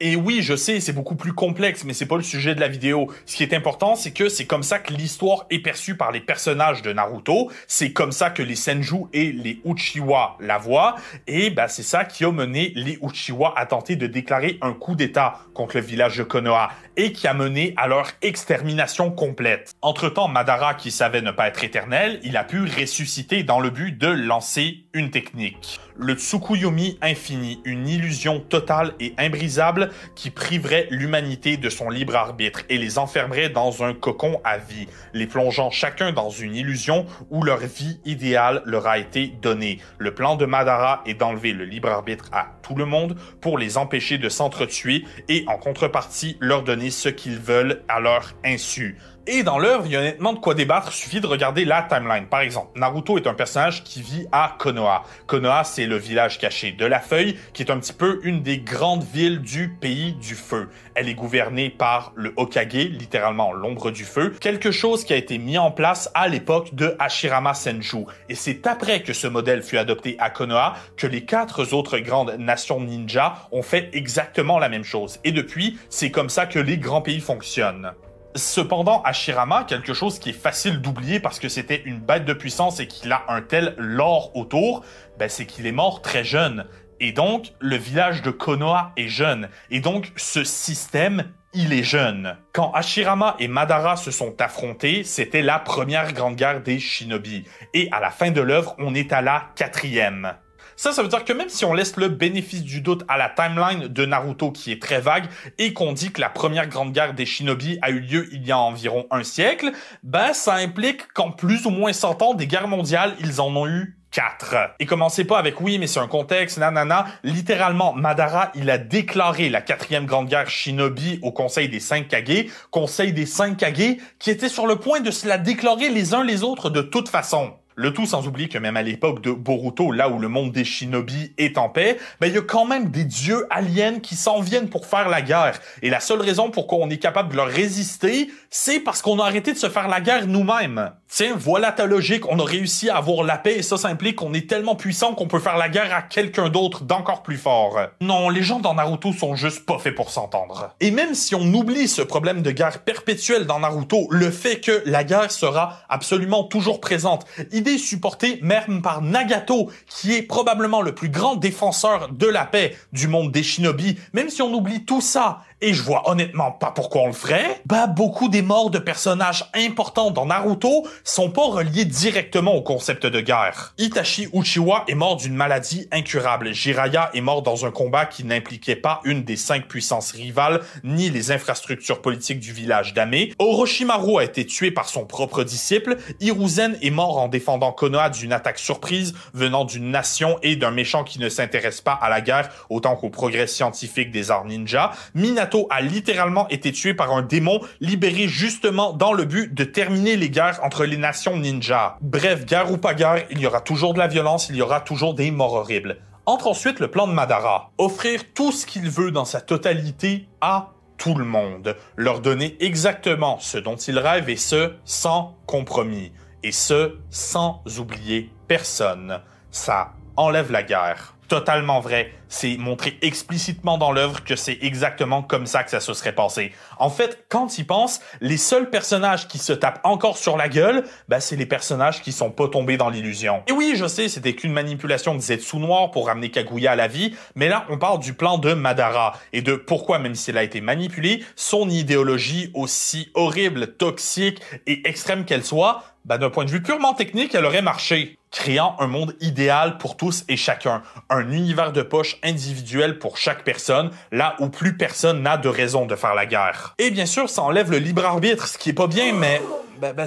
Et oui, je sais, c'est beaucoup plus complexe, mais c'est pas le sujet de la vidéo. Ce qui est important, c'est que c'est comme ça que l'histoire est perçue par les personnages de Naruto, c'est comme ça que les Senju et les Uchiwa la voient, et ben c'est ça qui a mené les Uchiwa à tenter de déclarer un coup d'état contre le village de Konoha, et qui a mené à leur extermination complète. Entre-temps, Madara, qui savait ne pas être éternel, il a pu ressusciter dans le but de lancer une technique. Le Tsukuyomi infini, une illusion totale et imbrisable qui priverait l'humanité de son libre arbitre et les enfermerait dans un cocon à vie, les plongeant chacun dans une illusion où leur vie idéale leur a été donnée. Le plan de Madara est d'enlever le libre arbitre à tout le monde pour les empêcher de s'entretuer et en contrepartie leur donner ce qu'ils veulent à leur insu. Et dans l'œuvre, il y a honnêtement de quoi débattre, suffit de regarder la timeline. Par exemple, Naruto est un personnage qui vit à Konoha. Konoha, c'est le village caché de la Feuille, qui est un petit peu une des grandes villes du pays du feu. Elle est gouvernée par le Hokage, littéralement l'ombre du feu, quelque chose qui a été mis en place à l'époque de Hashirama Senju. Et c'est après que ce modèle fut adopté à Konoha que les 4 autres grandes nations ninja ont fait exactement la même chose. Et depuis, c'est comme ça que les grands pays fonctionnent. Cependant, Hashirama, quelque chose qui est facile d'oublier parce que c'était une bête de puissance et qu'il a un tel lore autour, ben c'est qu'il est mort très jeune. Et donc, le village de Konoha est jeune. Et donc, ce système, il est jeune. Quand Hashirama et Madara se sont affrontés, c'était la première grande guerre des shinobi. Et à la fin de l'œuvre, on est à la 4e. Ça veut dire que même si on laisse le bénéfice du doute à la timeline de Naruto qui est très vague et qu'on dit que la première grande guerre des shinobi a eu lieu il y a environ un siècle, ben ça implique qu'en plus ou moins 100 ans des guerres mondiales, ils en ont eu 4. Et commencez pas avec oui, mais c'est un contexte, nanana. Littéralement, Madara, il a déclaré la 4e grande guerre shinobi au Conseil des 5 Kage, Conseil des 5 Kage, qui était sur le point de se la déclarer les uns les autres de toute façon. Le tout sans oublier que même à l'époque de Boruto, là où le monde des shinobi est en paix, ben il y a quand même des dieux aliens qui s'en viennent pour faire la guerre. Et la seule raison pourquoi on est capable de leur résister, c'est parce qu'on a arrêté de se faire la guerre nous-mêmes. Tiens, voilà ta logique, on a réussi à avoir la paix et ça implique qu'on est tellement puissant qu'on peut faire la guerre à quelqu'un d'autre d'encore plus fort. Non, les gens dans Naruto sont juste pas faits pour s'entendre. Et même si on oublie ce problème de guerre perpétuelle dans Naruto, le fait que la guerre sera absolument toujours présente, idée supportée même par Nagato, qui est probablement le plus grand défenseur de la paix du monde des shinobi, même si on oublie tout ça, et je vois honnêtement pas pourquoi on le ferait, bah beaucoup des morts de personnages importants dans Naruto sont pas reliés directement au concept de guerre. Itachi Uchiwa est mort d'une maladie incurable. Jiraiya est mort dans un combat qui n'impliquait pas une des 5 puissances rivales, ni les infrastructures politiques du village d'Ame. Orochimaru a été tué par son propre disciple. Hiruzen est mort en défendant Konoha d'une attaque surprise venant d'une nation et d'un méchant qui ne s'intéresse pas à la guerre autant qu'au progrès scientifique des arts ninja. Minato a littéralement été tué par un démon libéré justement dans le but de terminer les guerres entre les nations ninja. Bref, guerre ou pas guerre, il y aura toujours de la violence, il y aura toujours des morts horribles. Entre ensuite le plan de Madara. Offrir tout ce qu'il veut dans sa totalité à tout le monde. Leur donner exactement ce dont ils rêvent et ce, sans compromis. Et ce, sans oublier personne. Ça enlève la guerre. Totalement vrai. C'est montré explicitement dans l'œuvre que c'est exactement comme ça que ça se serait passé. En fait, quand il pense, les seuls personnages qui se tapent encore sur la gueule, ben c'est les personnages qui sont pas tombés dans l'illusion. Et oui, je sais, c'était qu'une manipulation de Zetsu Noir pour ramener Kaguya à la vie, mais là, on parle du plan de Madara et de pourquoi, même s'il a été manipulé, son idéologie, aussi horrible, toxique et extrême qu'elle soit, ben d'un point de vue purement technique, elle aurait marché. Créant un monde idéal pour tous et chacun, un univers de poche individuel pour chaque personne, là où plus personne n'a de raison de faire la guerre. Et bien sûr, ça enlève le libre arbitre, ce qui est pas bien, mais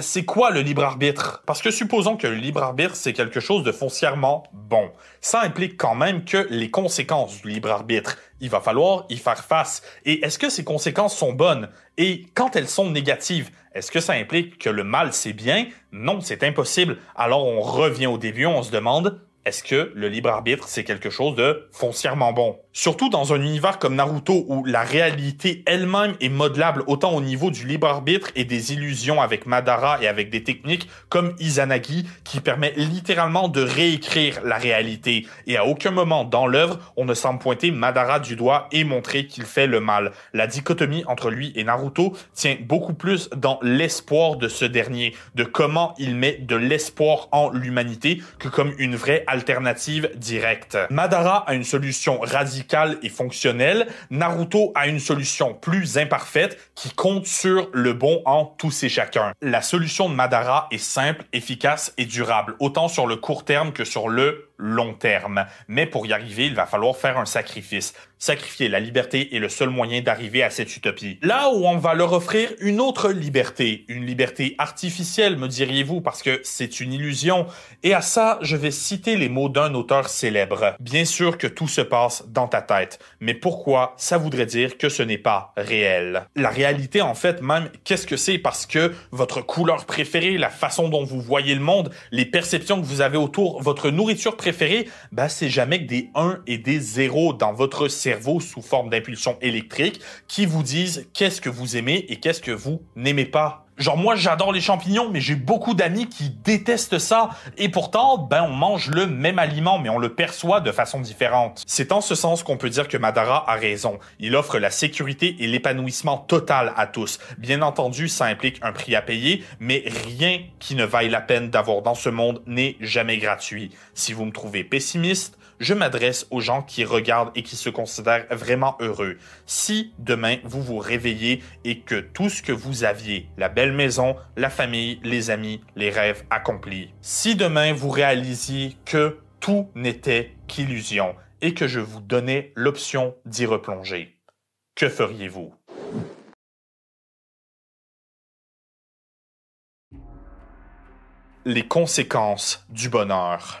c'est quoi le libre arbitre? Parce que supposons que le libre arbitre, c'est quelque chose de foncièrement bon. Ça implique quand même que les conséquences du libre arbitre, il va falloir y faire face. Et est-ce que ces conséquences sont bonnes? Et quand elles sont négatives, est-ce que ça implique que le mal c'est bien? Non, c'est impossible. Alors on revient au début, on se demande, est-ce que le libre arbitre c'est quelque chose de foncièrement bon? Surtout dans un univers comme Naruto où la réalité elle-même est modelable autant au niveau du libre arbitre et des illusions avec Madara et avec des techniques comme Izanagi qui permet littéralement de réécrire la réalité. Et à aucun moment dans l'œuvre, on ne semble pointer Madara du doigt et montrer qu'il fait le mal. La dichotomie entre lui et Naruto tient beaucoup plus dans l'espoir de ce dernier, de comment il met de l'espoir en l'humanité que comme une vraie alternative directe. Madara a une solution radicale et fonctionnelle, Naruto a une solution plus imparfaite qui compte sur le bon en tous et chacun. La solution de Madara est simple, efficace et durable, autant sur le court terme que sur le long terme. Mais pour y arriver, il va falloir faire un sacrifice. Sacrifier la liberté est le seul moyen d'arriver à cette utopie. Là où on va leur offrir une autre liberté, une liberté artificielle, me diriez-vous, parce que c'est une illusion. Et à ça, je vais citer les mots d'un auteur célèbre. Bien sûr que tout se passe dans ta tête, mais pourquoi ça voudrait dire que ce n'est pas réel? La réalité, en fait, même, qu'est-ce que c'est? Parce que votre couleur préférée, la façon dont vous voyez le monde, les perceptions que vous avez autour, votre nourriture préférée, c'est jamais que des 1 et des 0 dans votre cerveau sous forme d'impulsions électriques qui vous disent qu'est-ce que vous aimez et qu'est-ce que vous n'aimez pas. Genre moi j'adore les champignons mais j'ai beaucoup d'amis qui détestent ça et pourtant on mange le même aliment mais on le perçoit de façon différente. C'est en ce sens qu'on peut dire que Madara a raison. Il offre la sécurité et l'épanouissement total à tous. Bien entendu ça implique un prix à payer mais rien qui ne vaille la peine d'avoir dans ce monde n'est jamais gratuit. Si vous me trouvez pessimiste, je m'adresse aux gens qui regardent et qui se considèrent vraiment heureux. Si demain vous vous réveillez et que tout ce que vous aviez, la belle maison, la famille, les amis, les rêves accomplis. Si demain vous réalisiez que tout n'était qu'illusion et que je vous donnais l'option d'y replonger. Que feriez-vous? Les conséquences du bonheur.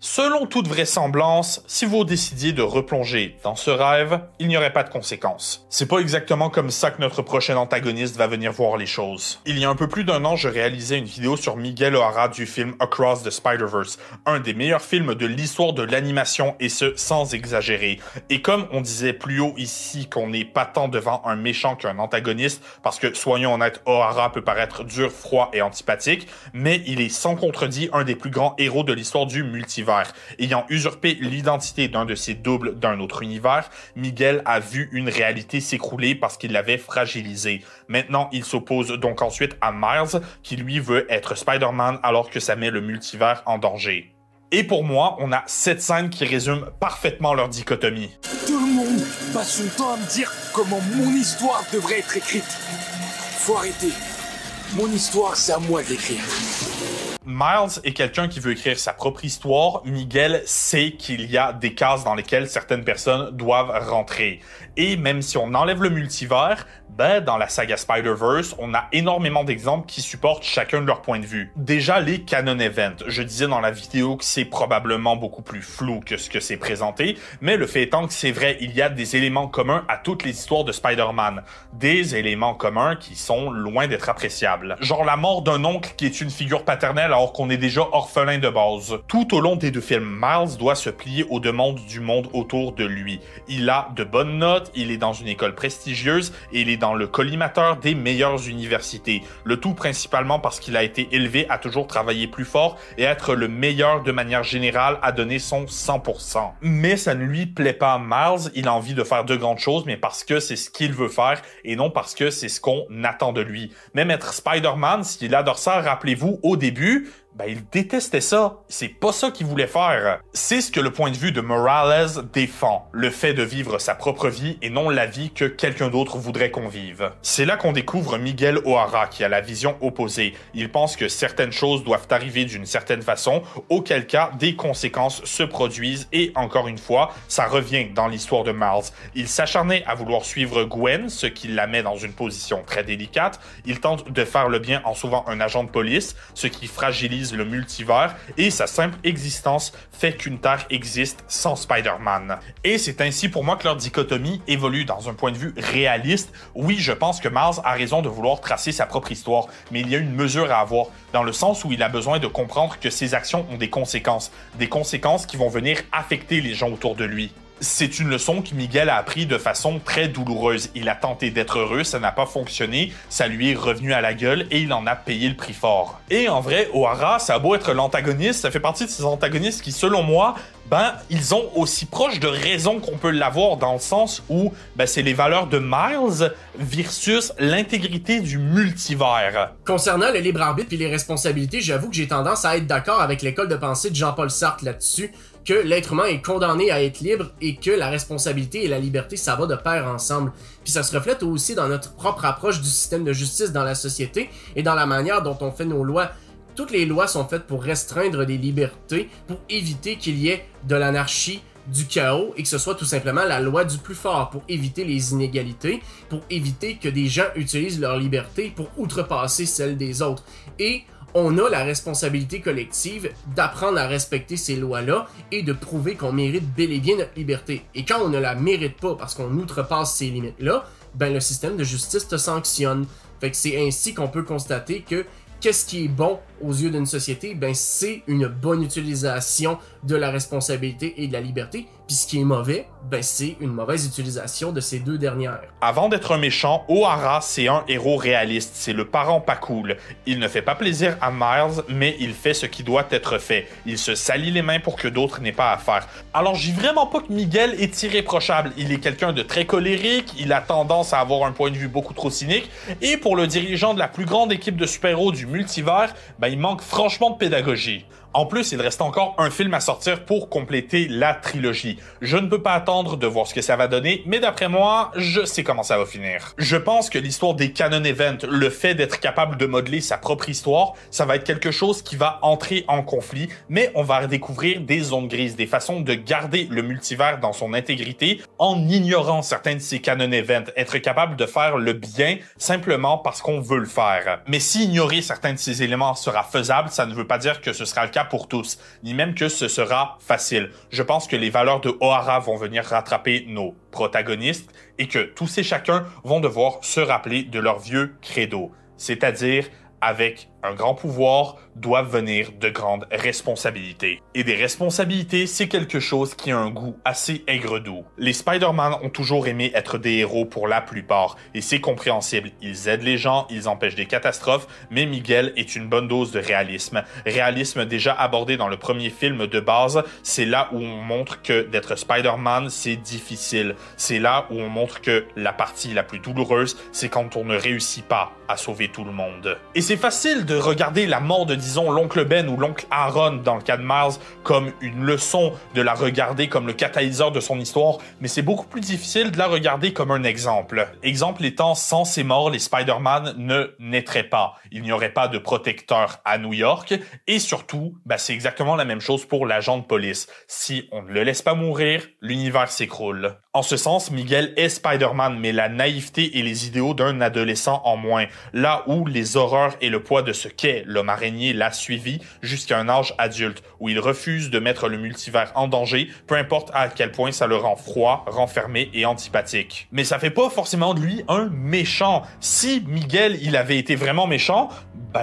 Selon toute vraisemblance, si vous décidiez de replonger dans ce rêve, il n'y aurait pas de conséquences. C'est pas exactement comme ça que notre prochain antagoniste va venir voir les choses. Il y a un peu plus d'1 an, je réalisais une vidéo sur Miguel O'Hara du film Across the Spider-Verse, un des meilleurs films de l'histoire de l'animation et ce, sans exagérer. Et comme on disait plus haut ici qu'on n'est pas tant devant un méchant qu'un antagoniste, parce que, soyons honnêtes, O'Hara peut paraître dur, froid et antipathique, mais il est sans contredit un des plus grands héros de l'histoire du multivers. Ayant usurpé l'identité d'un de ses doubles d'un autre univers, Miguel a vu une réalité s'écrouler parce qu'il l'avait fragilisée. Maintenant, il s'oppose donc ensuite à Miles, qui lui veut être Spider-Man alors que ça met le multivers en danger. Et pour moi, on a 7 scènes qui résument parfaitement leur dichotomie. Tout le monde passe son temps à me dire comment mon histoire devrait être écrite. Faut arrêter. Mon histoire, c'est à moi de l'écrire. Miles est quelqu'un qui veut écrire sa propre histoire. Miguel sait qu'il y a des cases dans lesquelles certaines personnes doivent rentrer. Et même si on enlève le multivers, dans la saga Spider-Verse, on a énormément d'exemples qui supportent chacun de leurs points de vue. Déjà, les canon events. Je disais dans la vidéo que c'est probablement beaucoup plus flou que ce que c'est présenté, mais le fait étant que c'est vrai, il y a des éléments communs à toutes les histoires de Spider-Man. Des éléments communs qui sont loin d'être appréciables. Genre la mort d'un oncle qui est une figure paternelle alors qu'on est déjà orphelin de base. Tout au long des 2 films, Miles doit se plier aux demandes du monde autour de lui. Il a de bonnes notes, il est dans une école prestigieuse et il est dans le collimateur des meilleures universités. Le tout principalement parce qu'il a été élevé à toujours travailler plus fort et être le meilleur de manière générale à donner son 100%. Mais ça ne lui plaît pas. Miles, il a envie de faire de grandes choses, mais parce que c'est ce qu'il veut faire et non parce que c'est ce qu'on attend de lui. Même être Spider-Man, s'il adore ça, rappelez-vous, au début, il détestait ça. C'est pas ça qu'il voulait faire. C'est ce que le point de vue de Morales défend. Le fait de vivre sa propre vie et non la vie que quelqu'un d'autre voudrait qu'on vive. C'est là qu'on découvre Miguel O'Hara qui a la vision opposée. Il pense que certaines choses doivent arriver d'une certaine façon, auquel cas des conséquences se produisent et encore une fois, ça revient dans l'histoire de Miles. Il s'acharnait à vouloir suivre Gwen, ce qui la met dans une position très délicate. Il tente de faire le bien en sauvant un agent de police, ce qui fragilise le multivers et sa simple existence fait qu'une Terre existe sans Spider-Man. Et c'est ainsi pour moi que leur dichotomie évolue dans un point de vue réaliste. Oui, je pense que Miles a raison de vouloir tracer sa propre histoire, mais il y a une mesure à avoir, dans le sens où il a besoin de comprendre que ses actions ont des conséquences qui vont venir affecter les gens autour de lui. C'est une leçon que Miguel a appris de façon très douloureuse. Il a tenté d'être heureux, ça n'a pas fonctionné, ça lui est revenu à la gueule et il en a payé le prix fort. Et en vrai, O'Hara, ça a beau être l'antagoniste, ça fait partie de ces antagonistes qui, selon moi, ils ont aussi proche de raison qu'on peut l'avoir dans le sens où c'est les valeurs de Miles versus l'intégrité du multivers. Concernant le libre arbitre et les responsabilités, j'avoue que j'ai tendance à être d'accord avec l'école de pensée de Jean-Paul Sartre là-dessus, que l'être humain est condamné à être libre et que la responsabilité et la liberté, ça va de pair ensemble. Puis ça se reflète aussi dans notre propre approche du système de justice dans la société et dans la manière dont on fait nos lois. Toutes les lois sont faites pour restreindre des libertés, pour éviter qu'il y ait de l'anarchie, du chaos et que ce soit tout simplement la loi du plus fort, pour éviter les inégalités, pour éviter que des gens utilisent leur liberté pour outrepasser celle des autres. Et on a la responsabilité collective d'apprendre à respecter ces lois-là et de prouver qu'on mérite bel et bien notre liberté. Et quand on ne la mérite pas parce qu'on outrepasse ces limites-là, le système de justice te sanctionne. Fait que c'est ainsi qu'on peut constater que qu'est-ce qui est bon aux yeux d'une société? C'est une bonne utilisation de la responsabilité et de la liberté. Puis ce qui est mauvais, c'est une mauvaise utilisation de ces deux dernières. Avant d'être un méchant, O'Hara, c'est un héros réaliste. C'est le parent pas cool. Il ne fait pas plaisir à Miles, mais il fait ce qui doit être fait. Il se salit les mains pour que d'autres n'aient pas à faire. Alors, je dis vraiment pas que Miguel est irréprochable. Il est quelqu'un de très colérique, il a tendance à avoir un point de vue beaucoup trop cynique, et pour le dirigeant de la plus grande équipe de super-héros du multivers, il manque franchement de pédagogie. En plus, il reste encore un film à sortir pour compléter la trilogie. Je ne peux pas attendre de voir ce que ça va donner, mais d'après moi, je sais comment ça va finir. Je pense que l'histoire des canon events, le fait d'être capable de modeler sa propre histoire, ça va être quelque chose qui va entrer en conflit, mais on va redécouvrir des zones grises, des façons de garder le multivers dans son intégrité en ignorant certains de ces canon events, être capable de faire le bien simplement parce qu'on veut le faire. Mais si ignorer certains de ces éléments sera faisable, ça ne veut pas dire que ce sera le cas pour tous, ni même que ce sera facile. Je pense que les valeurs de O'Hara vont venir rattraper nos protagonistes et que tous et chacun vont devoir se rappeler de leur vieux credo, c'est-à-dire avec un grand pouvoir doivent venir de grandes responsabilités. Et des responsabilités, c'est quelque chose qui a un goût assez aigre-doux. Les Spider-Man ont toujours aimé être des héros pour la plupart, et c'est compréhensible. Ils aident les gens, ils empêchent des catastrophes, mais Miguel est une bonne dose de réalisme. Réalisme déjà abordé dans le premier film de base, c'est là où on montre que d'être Spider-Man, c'est difficile. C'est là où on montre que la partie la plus douloureuse, c'est quand on ne réussit pas à sauver tout le monde. Et c'est facile de regarder la mort de, disons, l'oncle Ben ou l'oncle Aaron dans le cas de Miles comme une leçon, de la regarder comme le catalyseur de son histoire, mais c'est beaucoup plus difficile de la regarder comme un exemple. Exemple étant, sans ces morts, les Spider-Man ne naîtraient pas. Il n'y aurait pas de protecteur à New York, et surtout, c'est exactement la même chose pour l'agent de police. Si on ne le laisse pas mourir, l'univers s'écroule. En ce sens, Miguel est Spider-Man, mais la naïveté et les idéaux d'un adolescent en moins. Là où les horreurs et le poids de ce qu'est l'homme araignée l'a suivi jusqu'à un âge adulte, où il refuse de mettre le multivers en danger, peu importe à quel point ça le rend froid, renfermé et antipathique. Mais ça fait pas forcément de lui un méchant. Si Miguel, il avait été vraiment méchant,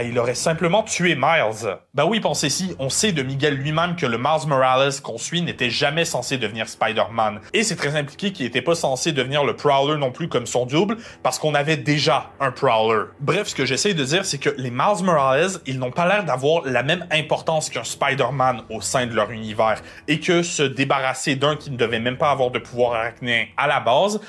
il aurait simplement tué Miles. Oui, pensez-y, on sait de Miguel lui-même que le Miles Morales qu'on suit n'était jamais censé devenir Spider-Man. Et c'est très impliqué qu'il n'était pas censé devenir le Prowler non plus comme son double, parce qu'on avait déjà un Prowler. Bref, ce que j'essaie de dire, c'est que les Miles Morales, ils n'ont pas l'air d'avoir la même importance qu'un Spider-Man au sein de leur univers, et que se débarrasser d'un qui ne devait même pas avoir de pouvoir arachnéen à la base,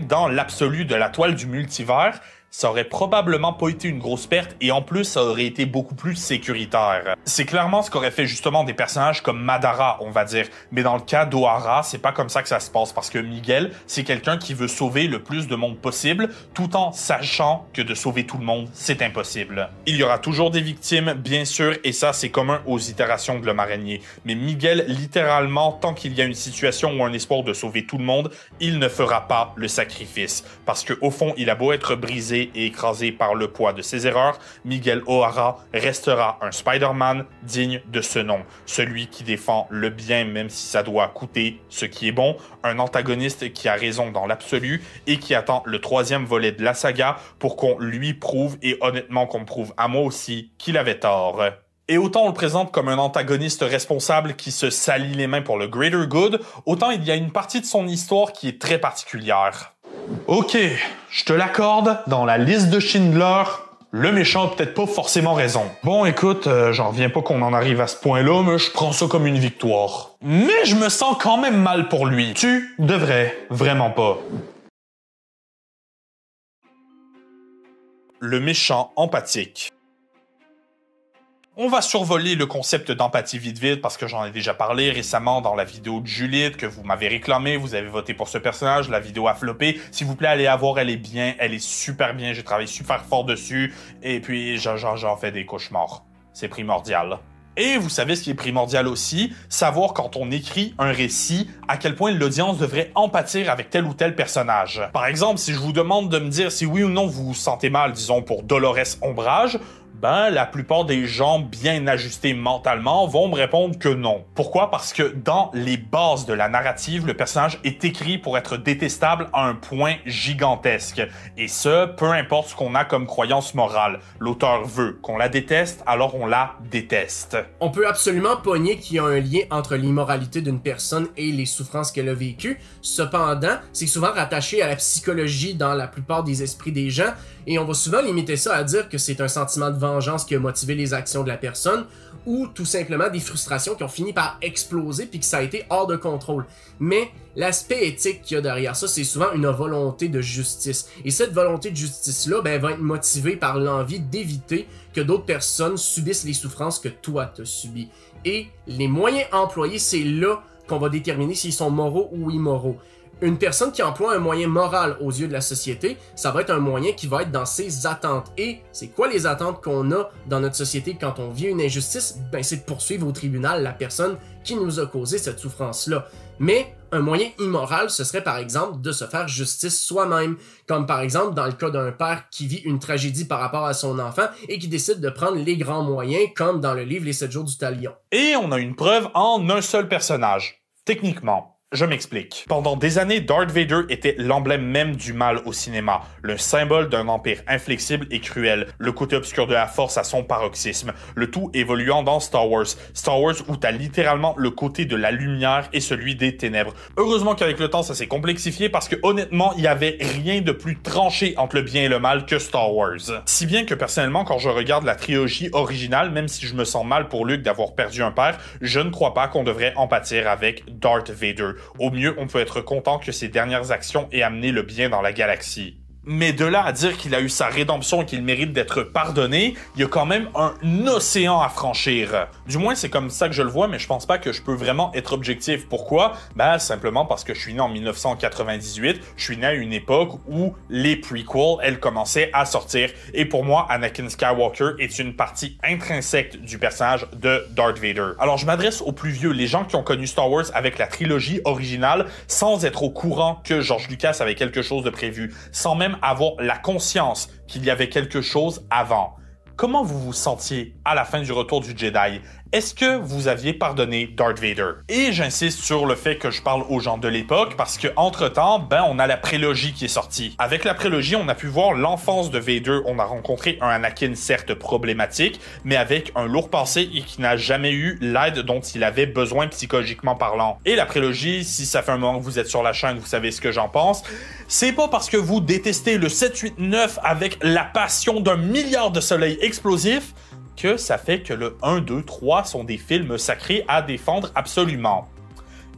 dans l'absolu de la toile du multivers, ça aurait probablement pas été une grosse perte et en plus, ça aurait été beaucoup plus sécuritaire. C'est clairement ce qu'aurait fait justement des personnages comme Madara, on va dire. Mais dans le cas d'Ohara, c'est pas comme ça que ça se passe parce que Miguel, c'est quelqu'un qui veut sauver le plus de monde possible tout en sachant que de sauver tout le monde, c'est impossible. Il y aura toujours des victimes, bien sûr, et ça, c'est commun aux itérations de l'homme araignée. Mais Miguel, littéralement, tant qu'il y a une situation ou un espoir de sauver tout le monde, il ne fera pas le sacrifice. Parce que au fond, il a beau être brisé et écrasé par le poids de ses erreurs, Miguel O'Hara restera un Spider-Man digne de ce nom. Celui qui défend le bien même si ça doit coûter ce qui est bon, un antagoniste qui a raison dans l'absolu et qui attend le 3e volet de la saga pour qu'on lui prouve et honnêtement qu'on me prouve à moi aussi qu'il avait tort. Et autant on le présente comme un antagoniste responsable qui se salit les mains pour le greater good, autant il y a une partie de son histoire qui est très particulière. Ok, je te l'accorde, dans la liste de Schindler, le méchant a peut-être pas forcément raison. Bon, écoute, j'en reviens pas qu'on en arrive à ce point-là, mais je prends ça comme une victoire. Mais je me sens quand même mal pour lui. Tu devrais vraiment pas. Le méchant empathique. On va survoler le concept d'empathie vite parce que j'en ai déjà parlé récemment dans la vidéo de Juliette que vous m'avez réclamé, vous avez voté pour ce personnage, la vidéo a floppé. S'il vous plaît, allez la voir, elle est bien, elle est super bien, j'ai travaillé super fort dessus et puis j'en fais des cauchemars. C'est primordial. Et vous savez ce qui est primordial aussi, savoir quand on écrit un récit, à quel point l'audience devrait empathir avec tel ou tel personnage. Par exemple, si je vous demande de me dire si oui ou non vous vous sentez mal, disons pour Dolores Ombrage, la plupart des gens bien ajustés mentalement vont me répondre que non. Pourquoi? Parce que dans les bases de la narrative, le personnage est écrit pour être détestable à un point gigantesque. Et ce, peu importe ce qu'on a comme croyance morale. L'auteur veut qu'on la déteste, alors on la déteste. On peut absolument pogner qu'il y a un lien entre l'immoralité d'une personne et les souffrances qu'elle a vécues. Cependant, c'est souvent rattaché à la psychologie dans la plupart des esprits des gens, et on va souvent limiter ça à dire que c'est un sentiment de vengeance qui a motivé les actions de la personne, ou tout simplement des frustrations qui ont fini par exploser puis que ça a été hors de contrôle. Mais l'aspect éthique qu'il y a derrière ça, c'est souvent une volonté de justice. Et cette volonté de justice-là va être motivée par l'envie d'éviter que d'autres personnes subissent les souffrances que toi t'as subies. Et les moyens employés, c'est là qu'on va déterminer s'ils sont moraux ou immoraux. Une personne qui emploie un moyen moral aux yeux de la société, ça va être un moyen qui va être dans ses attentes. Et c'est quoi les attentes qu'on a dans notre société quand on vit une injustice? Ben, c'est de poursuivre au tribunal la personne qui nous a causé cette souffrance-là. Mais un moyen immoral, ce serait par exemple de se faire justice soi-même, comme par exemple dans le cas d'un père qui vit une tragédie par rapport à son enfant et qui décide de prendre les grands moyens, comme dans le livre Les 7 jours du talion. Et on a une preuve en un seul personnage. Techniquement. Je m'explique. Pendant des années, Darth Vader était l'emblème même du mal au cinéma, le symbole d'un empire inflexible et cruel, le côté obscur de la force à son paroxysme, le tout évoluant dans Star Wars. Star Wars où t'as littéralement le côté de la lumière et celui des ténèbres. Heureusement qu'avec le temps, ça s'est complexifié parce que honnêtement, il y avait rien de plus tranché entre le bien et le mal que Star Wars. Si bien que personnellement, quand je regarde la trilogie originale, même si je me sens mal pour Luke d'avoir perdu un père, je ne crois pas qu'on devrait en pâtir avec Darth Vader. Au mieux, on peut être content que ses dernières actions aient amené le bien dans la galaxie. Mais de là à dire qu'il a eu sa rédemption et qu'il mérite d'être pardonné, il y a quand même un océan à franchir. Du moins, c'est comme ça que je le vois, mais je pense pas que je peux vraiment être objectif. Pourquoi? Ben, simplement parce que je suis né en 1998, je suis né à une époque où les prequels, elles commençaient à sortir. Et pour moi, Anakin Skywalker est une partie intrinsèque du personnage de Darth Vader. Alors, je m'adresse aux plus vieux, les gens qui ont connu Star Wars avec la trilogie originale, sans être au courant que George Lucas avait quelque chose de prévu, sans même avoir la conscience qu'il y avait quelque chose avant. Comment vous vous sentiez à la fin du Retour du Jedi? Est-ce que vous aviez pardonné Darth Vader? Et j'insiste sur le fait que je parle aux gens de l'époque parce que entre-temps, on a la prélogie qui est sortie. Avec la prélogie, on a pu voir l'enfance de Vader. On a rencontré un Anakin certes problématique, mais avec un lourd passé et qui n'a jamais eu l'aide dont il avait besoin psychologiquement parlant. Et la prélogie, si ça fait un moment que vous êtes sur la chaîne, vous savez ce que j'en pense. C'est pas parce que vous détestez le 7, 8, 9 avec la passion d'un milliard de soleils explosifs que ça fait que le 1, 2, 3 sont des films sacrés à défendre absolument.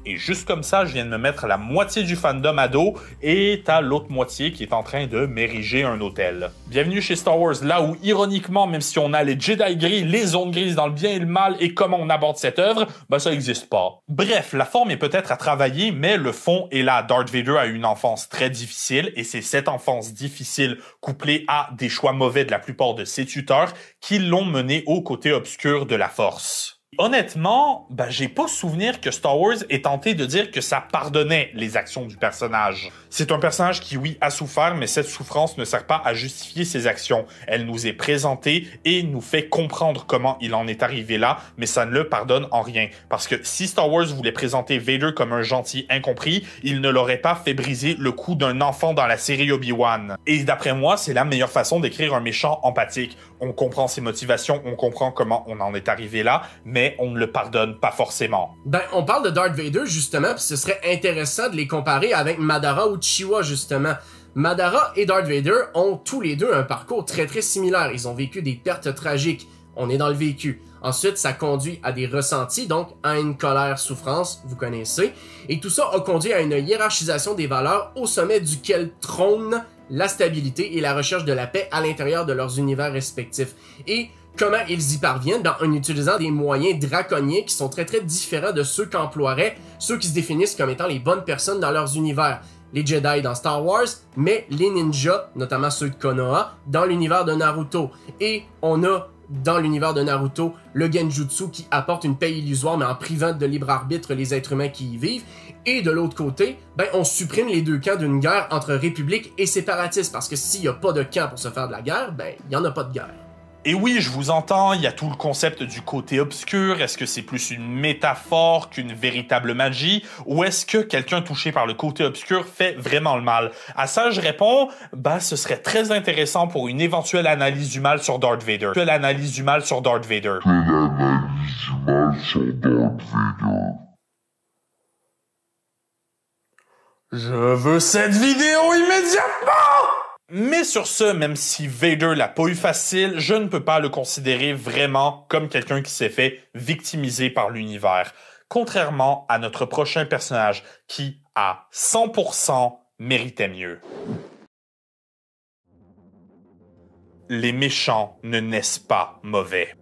Et juste comme ça, je viens de me mettre la moitié du fandom à dos et t'as l'autre moitié qui est en train de m'ériger un hôtel. Bienvenue chez Star Wars, là où, ironiquement, même si on a les Jedi gris, les zones grises dans le bien et le mal et comment on aborde cette œuvre, ça n'existe pas. Bref, la forme est peut-être à travailler, mais le fond est là. Darth Vader a eu une enfance très difficile et c'est cette enfance difficile couplée à des choix mauvais de la plupart de ses tuteurs qui l'ont mené au côté obscur de la Force. Honnêtement, j'ai pas souvenir que Star Wars ait tenté de dire que ça pardonnait les actions du personnage. C'est un personnage qui, oui, a souffert, mais cette souffrance ne sert pas à justifier ses actions. Elle nous est présentée et nous fait comprendre comment il en est arrivé là, mais ça ne le pardonne en rien. Parce que si Star Wars voulait présenter Vader comme un gentil incompris, il ne l'aurait pas fait briser le cou d'un enfant dans la série Obi-Wan. Et d'après moi, c'est la meilleure façon d'écrire un méchant empathique. On comprend ses motivations, on comprend comment on en est arrivé là, mais on ne le pardonne pas forcément. On parle de Darth Vader, justement, puis ce serait intéressant de les comparer avec Madara ou Chiwa, justement. Madara et Darth Vader ont tous les deux un parcours très très similaire. Ils ont vécu des pertes tragiques. On est dans le vécu. Ensuite, ça conduit à des ressentis, donc à une colère, souffrance, vous connaissez. Et tout ça a conduit à une hiérarchisation des valeurs au sommet duquel trône la stabilité et la recherche de la paix à l'intérieur de leurs univers respectifs. Et comment ils y parviennent? En utilisant des moyens draconiens qui sont très très différents de ceux qu'emploieraient ceux qui se définissent comme étant les bonnes personnes dans leurs univers. Les Jedi dans Star Wars, mais les ninjas, notamment ceux de Konoha, dans l'univers de Naruto. Et on a dans l'univers de Naruto le Genjutsu qui apporte une paix illusoire mais en privant de libre arbitre les êtres humains qui y vivent. Et de l'autre côté, on supprime les deux camps d'une guerre entre république et séparatistes parce que s'il n'y a pas de camp pour se faire de la guerre, il n'y en a pas de guerre. Et oui, je vous entends, il y a tout le concept du côté obscur. Est-ce que c'est plus une métaphore qu'une véritable magie? Ou est-ce que quelqu'un touché par le côté obscur fait vraiment le mal? À ça, je réponds, ce serait très intéressant pour une éventuelle analyse du mal sur Darth Vader. L'analyse du mal sur Darth Vader. Je veux cette vidéo immédiatement! Mais sur ce, même si Vader l'a pas eu facile, je ne peux pas le considérer vraiment comme quelqu'un qui s'est fait victimiser par l'univers. Contrairement à notre prochain personnage qui, à 100%, méritait mieux. les méchants ne naissent pas mauvais.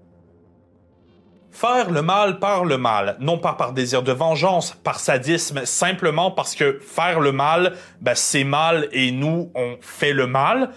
Faire le mal par le mal, non pas par désir de vengeance, par sadisme, simplement parce que faire le mal, c'est mal et nous, on fait le mal,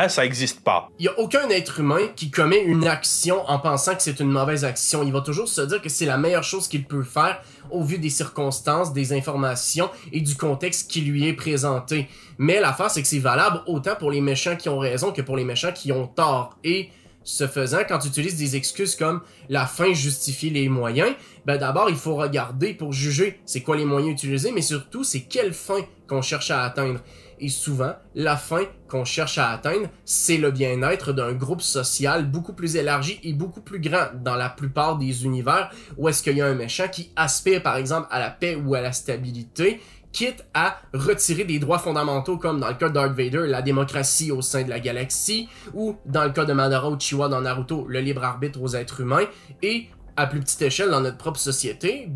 ça existe pas. Il y a aucun être humain qui commet une action en pensant que c'est une mauvaise action. Il va toujours se dire que c'est la meilleure chose qu'il peut faire au vu des circonstances, des informations et du contexte qui lui est présenté. Mais l'affaire, c'est que c'est valable autant pour les méchants qui ont raison que pour les méchants qui ont tort. Et ce faisant, quand tu utilises des excuses comme la fin justifie les moyens, d'abord, il faut regarder pour juger c'est quoi les moyens utilisés, mais surtout, c'est quelle fin qu'on cherche à atteindre. Et souvent, la fin qu'on cherche à atteindre, c'est le bien-être d'un groupe social beaucoup plus élargi et beaucoup plus grand dans la plupart des univers où est-ce qu'il y a un méchant qui aspire par exemple à la paix ou à la stabilité, quitte à retirer des droits fondamentaux comme dans le cas de Darth Vader, la démocratie au sein de la galaxie, ou dans le cas de Madara Uchiwa dans Naruto, le libre arbitre aux êtres humains, et à plus petite échelle dans notre propre société,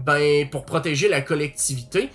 pour protéger la collectivité,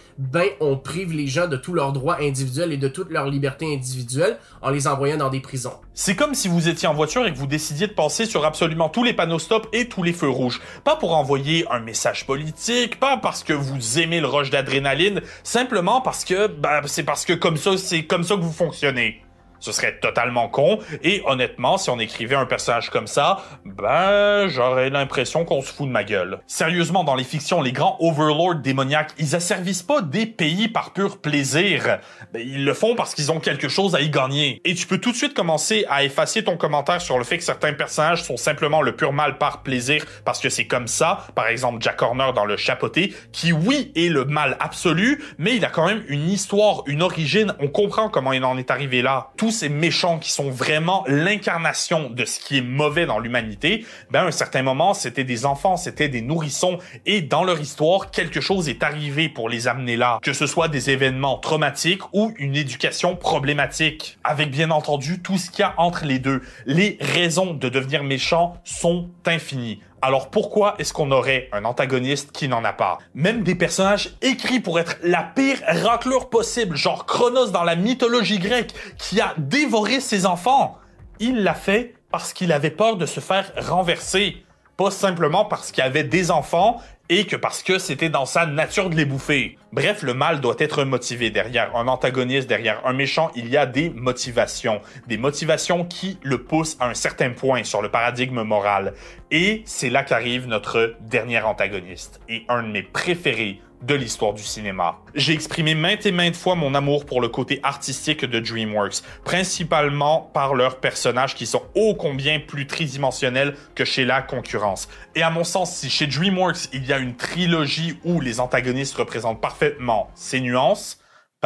on prive les gens de tous leurs droits individuels et de toutes leurs libertés individuelles en les envoyant dans des prisons. C'est comme si vous étiez en voiture et que vous décidiez de passer sur absolument tous les panneaux stop et tous les feux rouges. Pas pour envoyer un message politique, pas parce que vous aimez le rush d'adrénaline, simplement parce que, c'est parce que c'est comme ça que vous fonctionnez. Ce serait totalement con, et honnêtement, si on écrivait un personnage comme ça, j'aurais l'impression qu'on se fout de ma gueule. Sérieusement, dans les fictions, les grands overlords démoniaques, ils asservissent pas des pays par pur plaisir. Ils le font parce qu'ils ont quelque chose à y gagner. Et tu peux tout de suite commencer à effacer ton commentaire sur le fait que certains personnages sont simplement le pur mal par plaisir, parce que c'est comme ça, par exemple Jack Horner dans Le Chapeauté, qui oui est le mal absolu, mais il a quand même une histoire, une origine, on comprend comment il en est arrivé là. Tous ces méchants qui sont vraiment l'incarnation de ce qui est mauvais dans l'humanité, à un certain moment, c'était des enfants, c'était des nourrissons, et dans leur histoire, quelque chose est arrivé pour les amener là, que ce soit des événements traumatiques ou une éducation problématique, avec bien entendu tout ce qu'il y a entre les deux. Les raisons de devenir méchant sont infinies. Alors pourquoi est-ce qu'on aurait un antagoniste qui n'en a pas? Même des personnages écrits pour être la pire raclure possible, genre Cronos dans la mythologie grecque, qui a dévoré ses enfants. Il l'a fait parce qu'il avait peur de se faire renverser. Pas simplement parce qu'il avait des enfants et que parce que c'était dans sa nature de les bouffer. Bref, le mal doit être motivé. Derrière un antagoniste, derrière un méchant, il y a des motivations. Des motivations qui le poussent à un certain point sur le paradigme moral. Et c'est là qu'arrive notre dernier antagoniste. Et un de mes préférés de l'histoire du cinéma. J'ai exprimé maintes et maintes fois mon amour pour le côté artistique de DreamWorks, principalement par leurs personnages qui sont ô combien plus tridimensionnels que chez la concurrence. Et à mon sens, si chez DreamWorks, il y a une trilogie où les antagonistes représentent parfaitement ces nuances,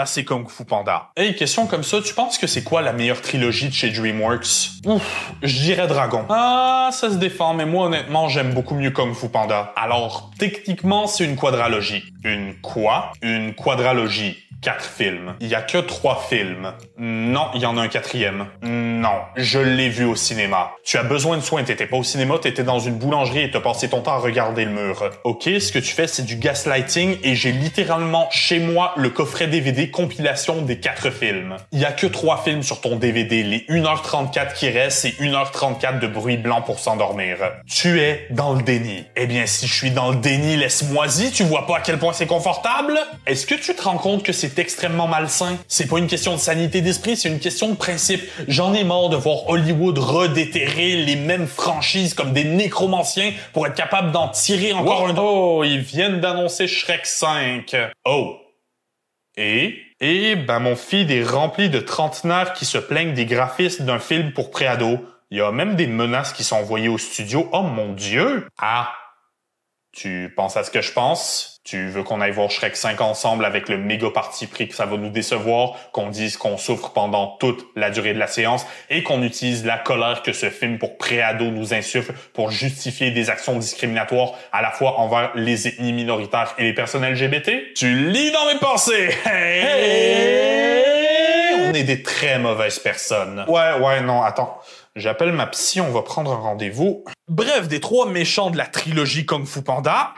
c'est Kung Fu Panda. Hey, question comme ça, tu penses que c'est quoi la meilleure trilogie de chez DreamWorks? Ouf, je dirais Dragon. Ah, ça se défend, mais moi honnêtement, j'aime beaucoup mieux Kung Fu Panda. Alors, techniquement, c'est une quadralogie. Une quoi? Une quadralogie. 4 films. Il y a que 3 films. Non, il y en a un 4e. Non, je l'ai vu au cinéma. Tu as besoin de soins, t'étais pas au cinéma, t'étais dans une boulangerie et t'as passé ton temps à regarder le mur. Ok, ce que tu fais, c'est du gaslighting et j'ai littéralement chez moi le coffret DVD compilation des 4 films. Il y a que 3 films sur ton DVD. Les 1h34 qui restent, c'est 1h34 de bruit blanc pour s'endormir. Tu es dans le déni. Eh bien, si je suis dans le déni, laisse-moi-y, tu vois pas à quel point c'est confortable? Est-ce que tu te rends compte que c'est extrêmement malsain? C'est pas une question de sanité d'esprit, c'est une question de principe. J'en ai marre de voir Hollywood redéterrer les mêmes franchises comme des nécromanciens pour être capable d'en tirer encore un. Oh, ils viennent d'annoncer Shrek 5. Oh. Et mon feed est rempli de trentenaires qui se plaignent des graphismes d'un film pour préados. Il y a même des menaces qui sont envoyées au studio. Oh mon Dieu! Ah! Tu penses à ce que je pense? Tu veux qu'on aille voir Shrek 5 ensemble avec le méga parti pris que ça va nous décevoir, qu'on dise qu'on souffre pendant toute la durée de la séance et qu'on utilise la colère que ce film pour préados nous insuffle pour justifier des actions discriminatoires à la fois envers les ethnies minoritaires et les personnes LGBT? Tu lis dans mes pensées! Hey! On est des très mauvaises personnes. Ouais, non, attends. J'appelle ma psy, on va prendre un rendez-vous. Bref, des 3 méchants de la trilogie Kung Fu Panda,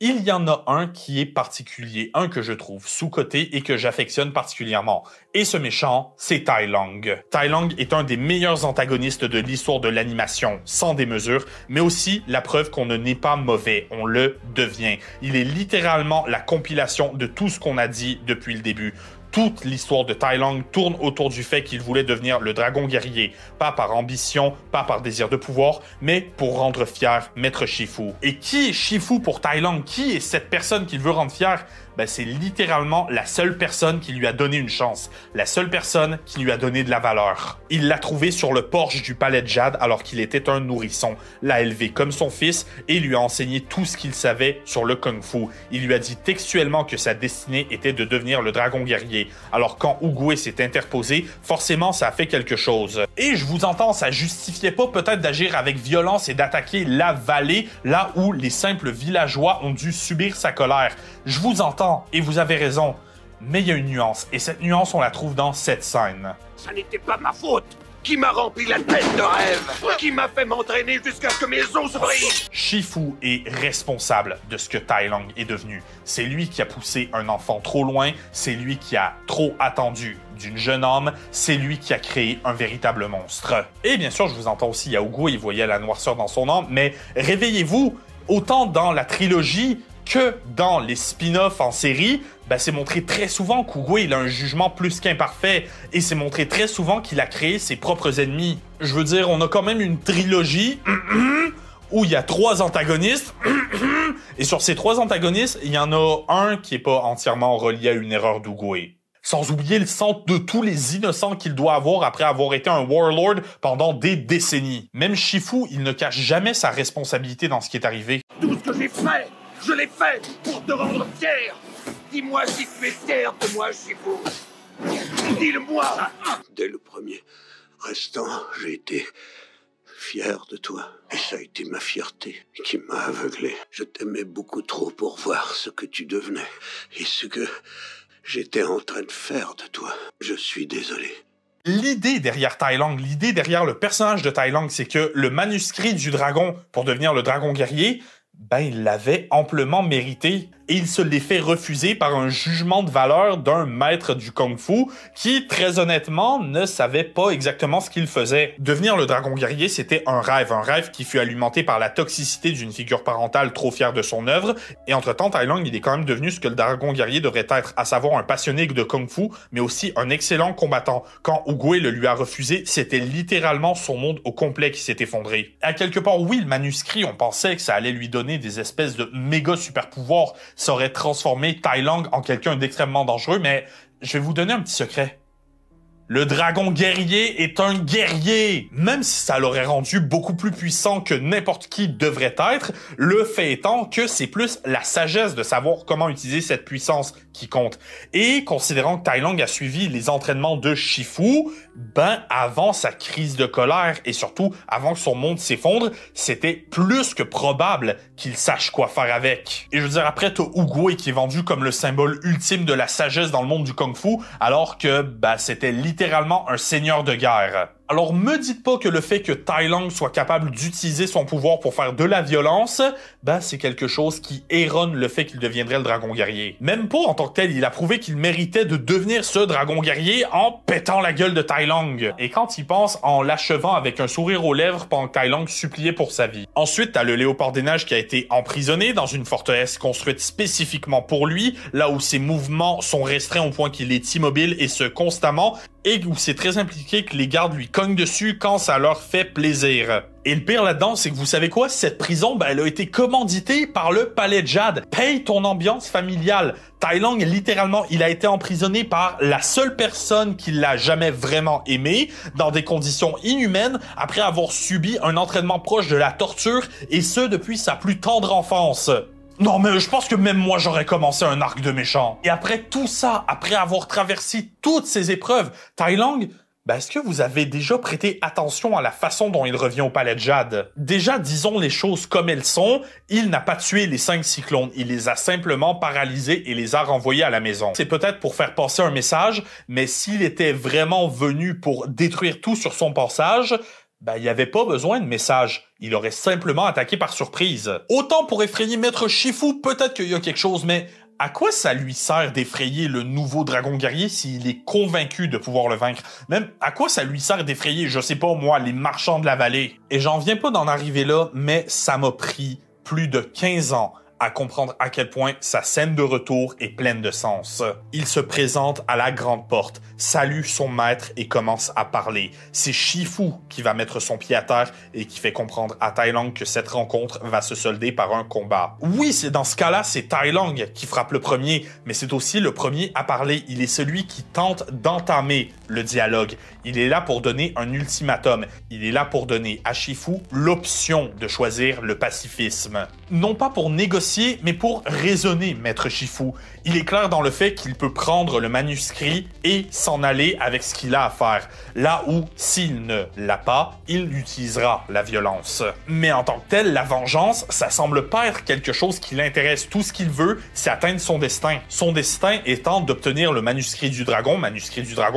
Il y en a un qui est particulier, un que je trouve sous-coté et que j'affectionne particulièrement. Et ce méchant, c'est Tai Long. Tai Long est un des meilleurs antagonistes de l'histoire de l'animation, sans démesure, mais aussi la preuve qu'on ne n'est pas mauvais, on le devient. Il est littéralement la compilation de tout ce qu'on a dit depuis le début. Toute l'histoire de Tai Long tourne autour du fait qu'il voulait devenir le dragon guerrier, pas par ambition, pas par désir de pouvoir, mais pour rendre fier Maître Shifu. Et qui est Shifu pour Tai Long? Qui est cette personne qu'il veut rendre fier? Ben, c'est littéralement la seule personne qui lui a donné une chance, la seule personne qui lui a donné de la valeur. Il l'a trouvé sur le porche du palais de Jade alors qu'il était un nourrisson, l'a élevé comme son fils et lui a enseigné tout ce qu'il savait sur le kung-fu. Il lui a dit textuellement que sa destinée était de devenir le dragon guerrier. Alors quand Oogway s'est interposé, forcément ça a fait quelque chose. Et je vous entends, ça justifiait pas peut-être d'agir avec violence et d'attaquer la vallée, là où les simples villageois ont dû subir sa colère. Je vous entends, et vous avez raison, mais il y a une nuance, et cette nuance, on la trouve dans cette scène. Ça n'était pas ma faute. Qui m'a rempli la tête de rêve? Qui m'a fait m'entraîner jusqu'à ce que mes os se brisent? Shifu est responsable de ce que Tai Long est devenu. C'est lui qui a poussé un enfant trop loin, c'est lui qui a trop attendu d'une jeune homme, c'est lui qui a créé un véritable monstre. Et bien sûr, je vous entends aussi, Oogway, il voyait la noirceur dans son âme, mais réveillez-vous, autant dans la trilogie que dans les spin-offs en série, ben c'est montré très souvent qu'Oogway il a un jugement plus qu'imparfait et c'est montré très souvent qu'il a créé ses propres ennemis. Je veux dire, on a quand même une trilogie où il y a 3 antagonistes et sur ces 3 antagonistes, il y en a un qui est pas entièrement relié à une erreur d'Oogway. Sans oublier le centre de tous les innocents qu'il doit avoir après avoir été un warlord pendant des décennies. Même Shifu, il ne cache jamais sa responsabilité dans ce qui est arrivé. Tout ce que j'ai fait, je l'ai fait pour te rendre fier. Dis-moi si tu es fier de moi, Shifu. Dis-le-moi. Dès le premier restant, j'ai été fier de toi. Et ça a été ma fierté qui m'a aveuglé. Je t'aimais beaucoup trop pour voir ce que tu devenais et ce que j'étais en train de faire de toi. Je suis désolé. L'idée derrière Tai Long, l'idée derrière le personnage de Tai Long, c'est que le manuscrit du dragon pour devenir le dragon guerrier, ben il l'avait amplement mérité. Et il se l'est fait refuser par un jugement de valeur d'un maître du kung-fu qui, très honnêtement, ne savait pas exactement ce qu'il faisait. Devenir le dragon guerrier, c'était un rêve qui fut alimenté par la toxicité d'une figure parentale trop fière de son œuvre. Et entre-temps, Tai Long, il est quand même devenu ce que le dragon guerrier devrait être, à savoir un passionné de kung-fu, mais aussi un excellent combattant. Quand Oogway le lui a refusé, c'était littéralement son monde au complet qui s'est effondré. À quelque part, oui, le manuscrit, on pensait que ça allait lui donner des espèces de méga super pouvoirs. Ça aurait transformé Tai Long en quelqu'un d'extrêmement dangereux, mais je vais vous donner un petit secret. Le dragon guerrier est un guerrier! Même si ça l'aurait rendu beaucoup plus puissant que n'importe qui devrait être, le fait étant que c'est plus la sagesse de savoir comment utiliser cette puissance qui compte. Et considérant que Tai Long a suivi les entraînements de Shifu, ben avant sa crise de colère et surtout avant que son monde s'effondre, c'était plus que probable qu'il sache quoi faire avec. Et je veux dire, après t'as Oogway qui est vendu comme le symbole ultime de la sagesse dans le monde du kung-fu, alors que ben c'était littéralement un seigneur de guerre. Alors me dites pas que le fait que Tai Long soit capable d'utiliser son pouvoir pour faire de la violence, ben c'est quelque chose qui erronne le fait qu'il deviendrait le dragon guerrier. Même pas en tant que tel, il a prouvé qu'il méritait de devenir ce dragon guerrier en pétant la gueule de Tai Long. Et quand il pense, en l'achevant avec un sourire aux lèvres pendant que Tai Long suppliait pour sa vie. Ensuite, t'as le Léopard des Neiges qui a été emprisonné dans une forteresse construite spécifiquement pour lui, là où ses mouvements sont restreints au point qu'il est immobile et ce constamment, et où c'est très impliqué que les gardes lui cognent dessus quand ça leur fait plaisir. Et le pire là-dedans, c'est que vous savez quoi? Cette prison, ben, elle a été commanditée par le palais de Jade. Paye ton ambiance familiale. Tai Long, littéralement, il a été emprisonné par la seule personne qui l'a jamais vraiment aimé, dans des conditions inhumaines, après avoir subi un entraînement proche de la torture, et ce, depuis sa plus tendre enfance. Non, mais je pense que même moi, j'aurais commencé un arc de méchant. Et après tout ça, après avoir traversé toutes ces épreuves, Tai Long, ben, est-ce que vous avez déjà prêté attention à la façon dont il revient au palais de Jade? Déjà, disons les choses comme elles sont, il n'a pas tué les 5 cyclones, il les a simplement paralysés et les a renvoyés à la maison. C'est peut-être pour faire passer un message, mais s'il était vraiment venu pour détruire tout sur son passage, Ben, il n'y avait pas besoin de message. Il aurait simplement attaqué par surprise. Autant pour effrayer Maître Shifu, peut-être qu'il y a quelque chose, mais à quoi ça lui sert d'effrayer le nouveau dragon guerrier s'il est convaincu de pouvoir le vaincre? Même, à quoi ça lui sert d'effrayer, je sais pas moi, les marchands de la vallée? Et j'en viens pas d'en arriver là, mais ça m'a pris plus de 15 ans à comprendre à quel point sa scène de retour est pleine de sens. Il se présente à la grande porte, salue son maître et commence à parler. C'est Shifu qui va mettre son pied à terre et qui fait comprendre à Tai Lung que cette rencontre va se solder par un combat. Oui, c'est dans ce cas-là, c'est Tai Lung qui frappe le premier, mais c'est aussi le premier à parler. Il est celui qui tente d'entamer le dialogue. Il est là pour donner un ultimatum. Il est là pour donner à Shifu l'option de choisir le pacifisme. Non pas pour négocier, mais pour raisonner, Maître Shifu. Il est clair dans le fait qu'il peut prendre le manuscrit et s'en aller avec ce qu'il a à faire. Là où, s'il ne l'a pas, il utilisera la violence. Mais en tant que tel, la vengeance, ça semble pas être quelque chose qui l'intéresse. Tout ce qu'il veut, c'est atteindre son destin. Son destin étant d'obtenir le manuscrit du dragon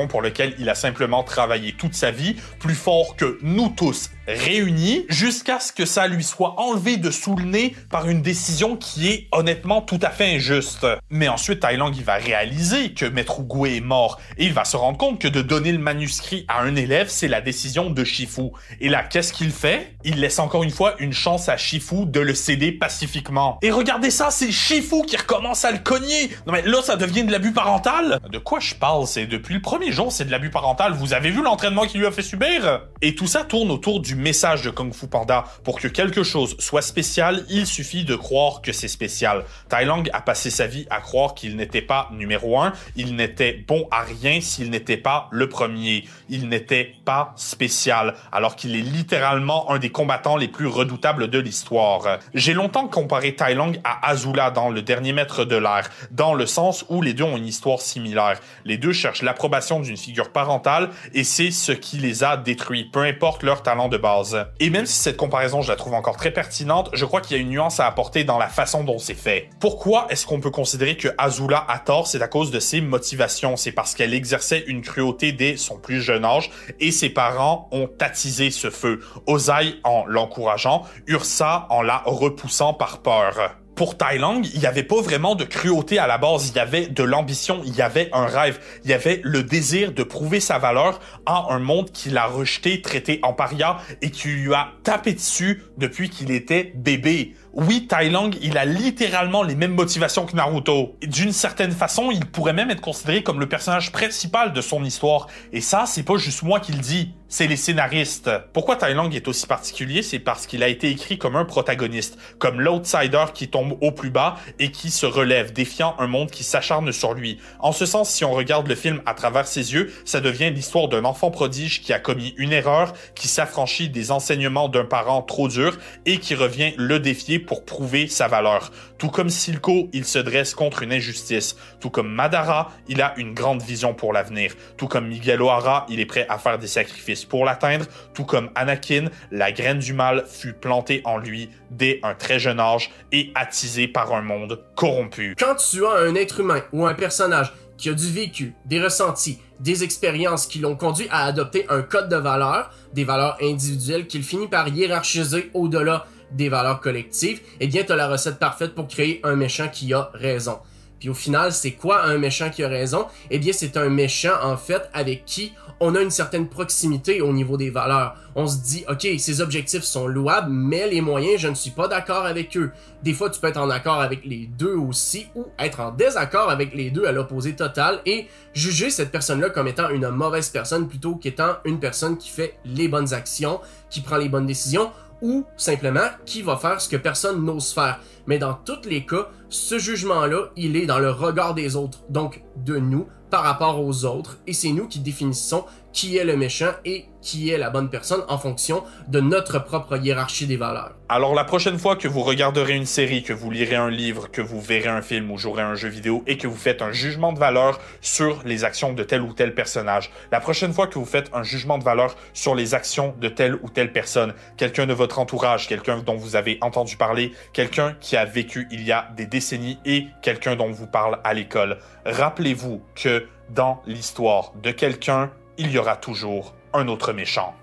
pour lequel il a simplement travaillé toute sa vie, plus fort que nous tous réunis, jusqu'à ce que ça lui soit enlevé de sous le nez par une décision qui est honnêtement tout à fait injuste. Mais ensuite, Tai Lung, il va réaliser que Maître Oogway est mort et il va se rendre compte que de donner le manuscrit à un élève, c'est la décision de Shifu. Et là, qu'est-ce qu'il fait? Il laisse encore une fois une chance à Shifu de le céder pacifiquement. Et regardez ça, c'est Shifu qui recommence à le cogner! Non mais là, ça devient de l'abus parental? De quoi je parle? C'est depuis le premier jour, c'est de l'abus parental. Vous avez vu l'entraînement qu'il lui a fait subir? Et tout ça tourne autour du message de Kung Fu Panda. Pour que quelque chose soit spécial, il suffit de croire que c'est spécial. Tai Lung a passé sa vie à croire qu'il n'était pas numéro 1, il n'était bon à rien s'il n'était pas le premier. Il n'était pas spécial, alors qu'il est littéralement un des combattants les plus redoutables de l'histoire. J'ai longtemps comparé Tai Lung à Azula dans Le Dernier Maître de l'Air, dans le sens où les deux ont une histoire similaire. Les deux cherchent l'approbation d'une figure parentale et c'est ce qui les a détruits, peu importe leur talent de base. Et même si cette comparaison, je la trouve encore très pertinente, je crois qu'il y a une nuance à apporter dans la façon dont c'est fait. Pourquoi est-ce qu'on peut considérer que Azula a tort? C'est à cause de ses motivations. C'est parce qu'elle exerçait une cruauté dès son plus jeune âge et ses parents ont attisé ce feu. Ozai en l'encourageant, Ursa en la repoussant par peur. Pour Tai Lung, il n'y avait pas vraiment de cruauté à la base, il y avait de l'ambition, il y avait un rêve, il y avait le désir de prouver sa valeur à un monde qui l'a rejeté, traité en paria et qui lui a tapé dessus depuis qu'il était bébé. Oui, Tai Lung, il a littéralement les mêmes motivations que Naruto. D'une certaine façon, il pourrait même être considéré comme le personnage principal de son histoire. Et ça, c'est pas juste moi qui le dis, c'est les scénaristes. Pourquoi Tai Lung est aussi particulier? C'est parce qu'il a été écrit comme un protagoniste, comme l'outsider qui tombe au plus bas et qui se relève, défiant un monde qui s'acharne sur lui. En ce sens, si on regarde le film à travers ses yeux, ça devient l'histoire d'un enfant prodige qui a commis une erreur, qui s'affranchit des enseignements d'un parent trop dur et qui revient le défier pour prouver sa valeur. Tout comme Silco, il se dresse contre une injustice. Tout comme Madara, il a une grande vision pour l'avenir. Tout comme Miguel O'Hara, il est prêt à faire des sacrifices pour l'atteindre. Tout comme Anakin, la graine du mal fut plantée en lui dès un très jeune âge et attisée par un monde corrompu. Quand tu as un être humain ou un personnage qui a du vécu, des ressentis, des expériences qui l'ont conduit à adopter un code de valeurs, des valeurs individuelles qu'il finit par hiérarchiser au-delà des valeurs collectives, eh bien, t'as la recette parfaite pour créer un méchant qui a raison. Puis au final, c'est quoi un méchant qui a raison? Eh bien, c'est un méchant, en fait, avec qui on a une certaine proximité au niveau des valeurs. On se dit, OK, ces objectifs sont louables, mais les moyens, je ne suis pas d'accord avec eux. Des fois, tu peux être en accord avec les deux aussi, ou être en désaccord avec les deux à l'opposé total, et juger cette personne-là comme étant une mauvaise personne plutôt qu'étant une personne qui fait les bonnes actions, qui prend les bonnes décisions, ou simplement qui va faire ce que personne n'ose faire. Mais dans tous les cas, ce jugement-là, il est dans le regard des autres, donc de nous par rapport aux autres, et c'est nous qui définissons qui est le méchant et qui est la bonne personne en fonction de notre propre hiérarchie des valeurs. Alors la prochaine fois que vous regarderez une série, que vous lirez un livre, que vous verrez un film ou jouerez un jeu vidéo et que vous faites un jugement de valeur sur les actions de tel ou tel personnage, la prochaine fois que vous faites un jugement de valeur sur les actions de telle ou telle personne, quelqu'un de votre entourage, quelqu'un dont vous avez entendu parler, quelqu'un qui a vécu il y a des décennies et quelqu'un dont vous parle à l'école, rappelez-vous que dans l'histoire de quelqu'un, il y aura toujours un autre méchant.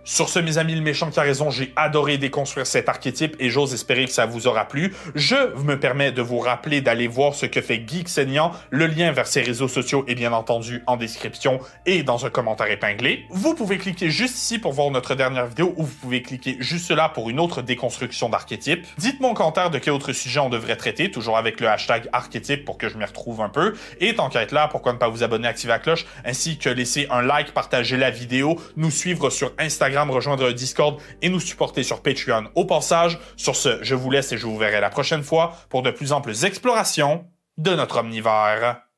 Sur ce, mes amis, le méchant qui a raison, j'ai adoré déconstruire cet archétype et j'ose espérer que ça vous aura plu. Je me permets de vous rappeler d'aller voir ce que fait Geek Saignant. Le lien vers ses réseaux sociaux est bien entendu en description et dans un commentaire épinglé. Vous pouvez cliquer juste ici pour voir notre dernière vidéo ou vous pouvez cliquer juste là pour une autre déconstruction d'archétype. Dites-moi en commentaire de quel autre sujet on devrait traiter, toujours avec le hashtag archétype pour que je m'y retrouve un peu. Et tant qu'à être là, pourquoi ne pas vous abonner, activer la cloche, ainsi que laisser un like, partager la vidéo, nous suivre sur Instagram, rejoindre un Discord et nous supporter sur Patreon au passage. Sur ce, je vous laisse et je vous verrai la prochaine fois pour de plus amples explorations de notre omnivore.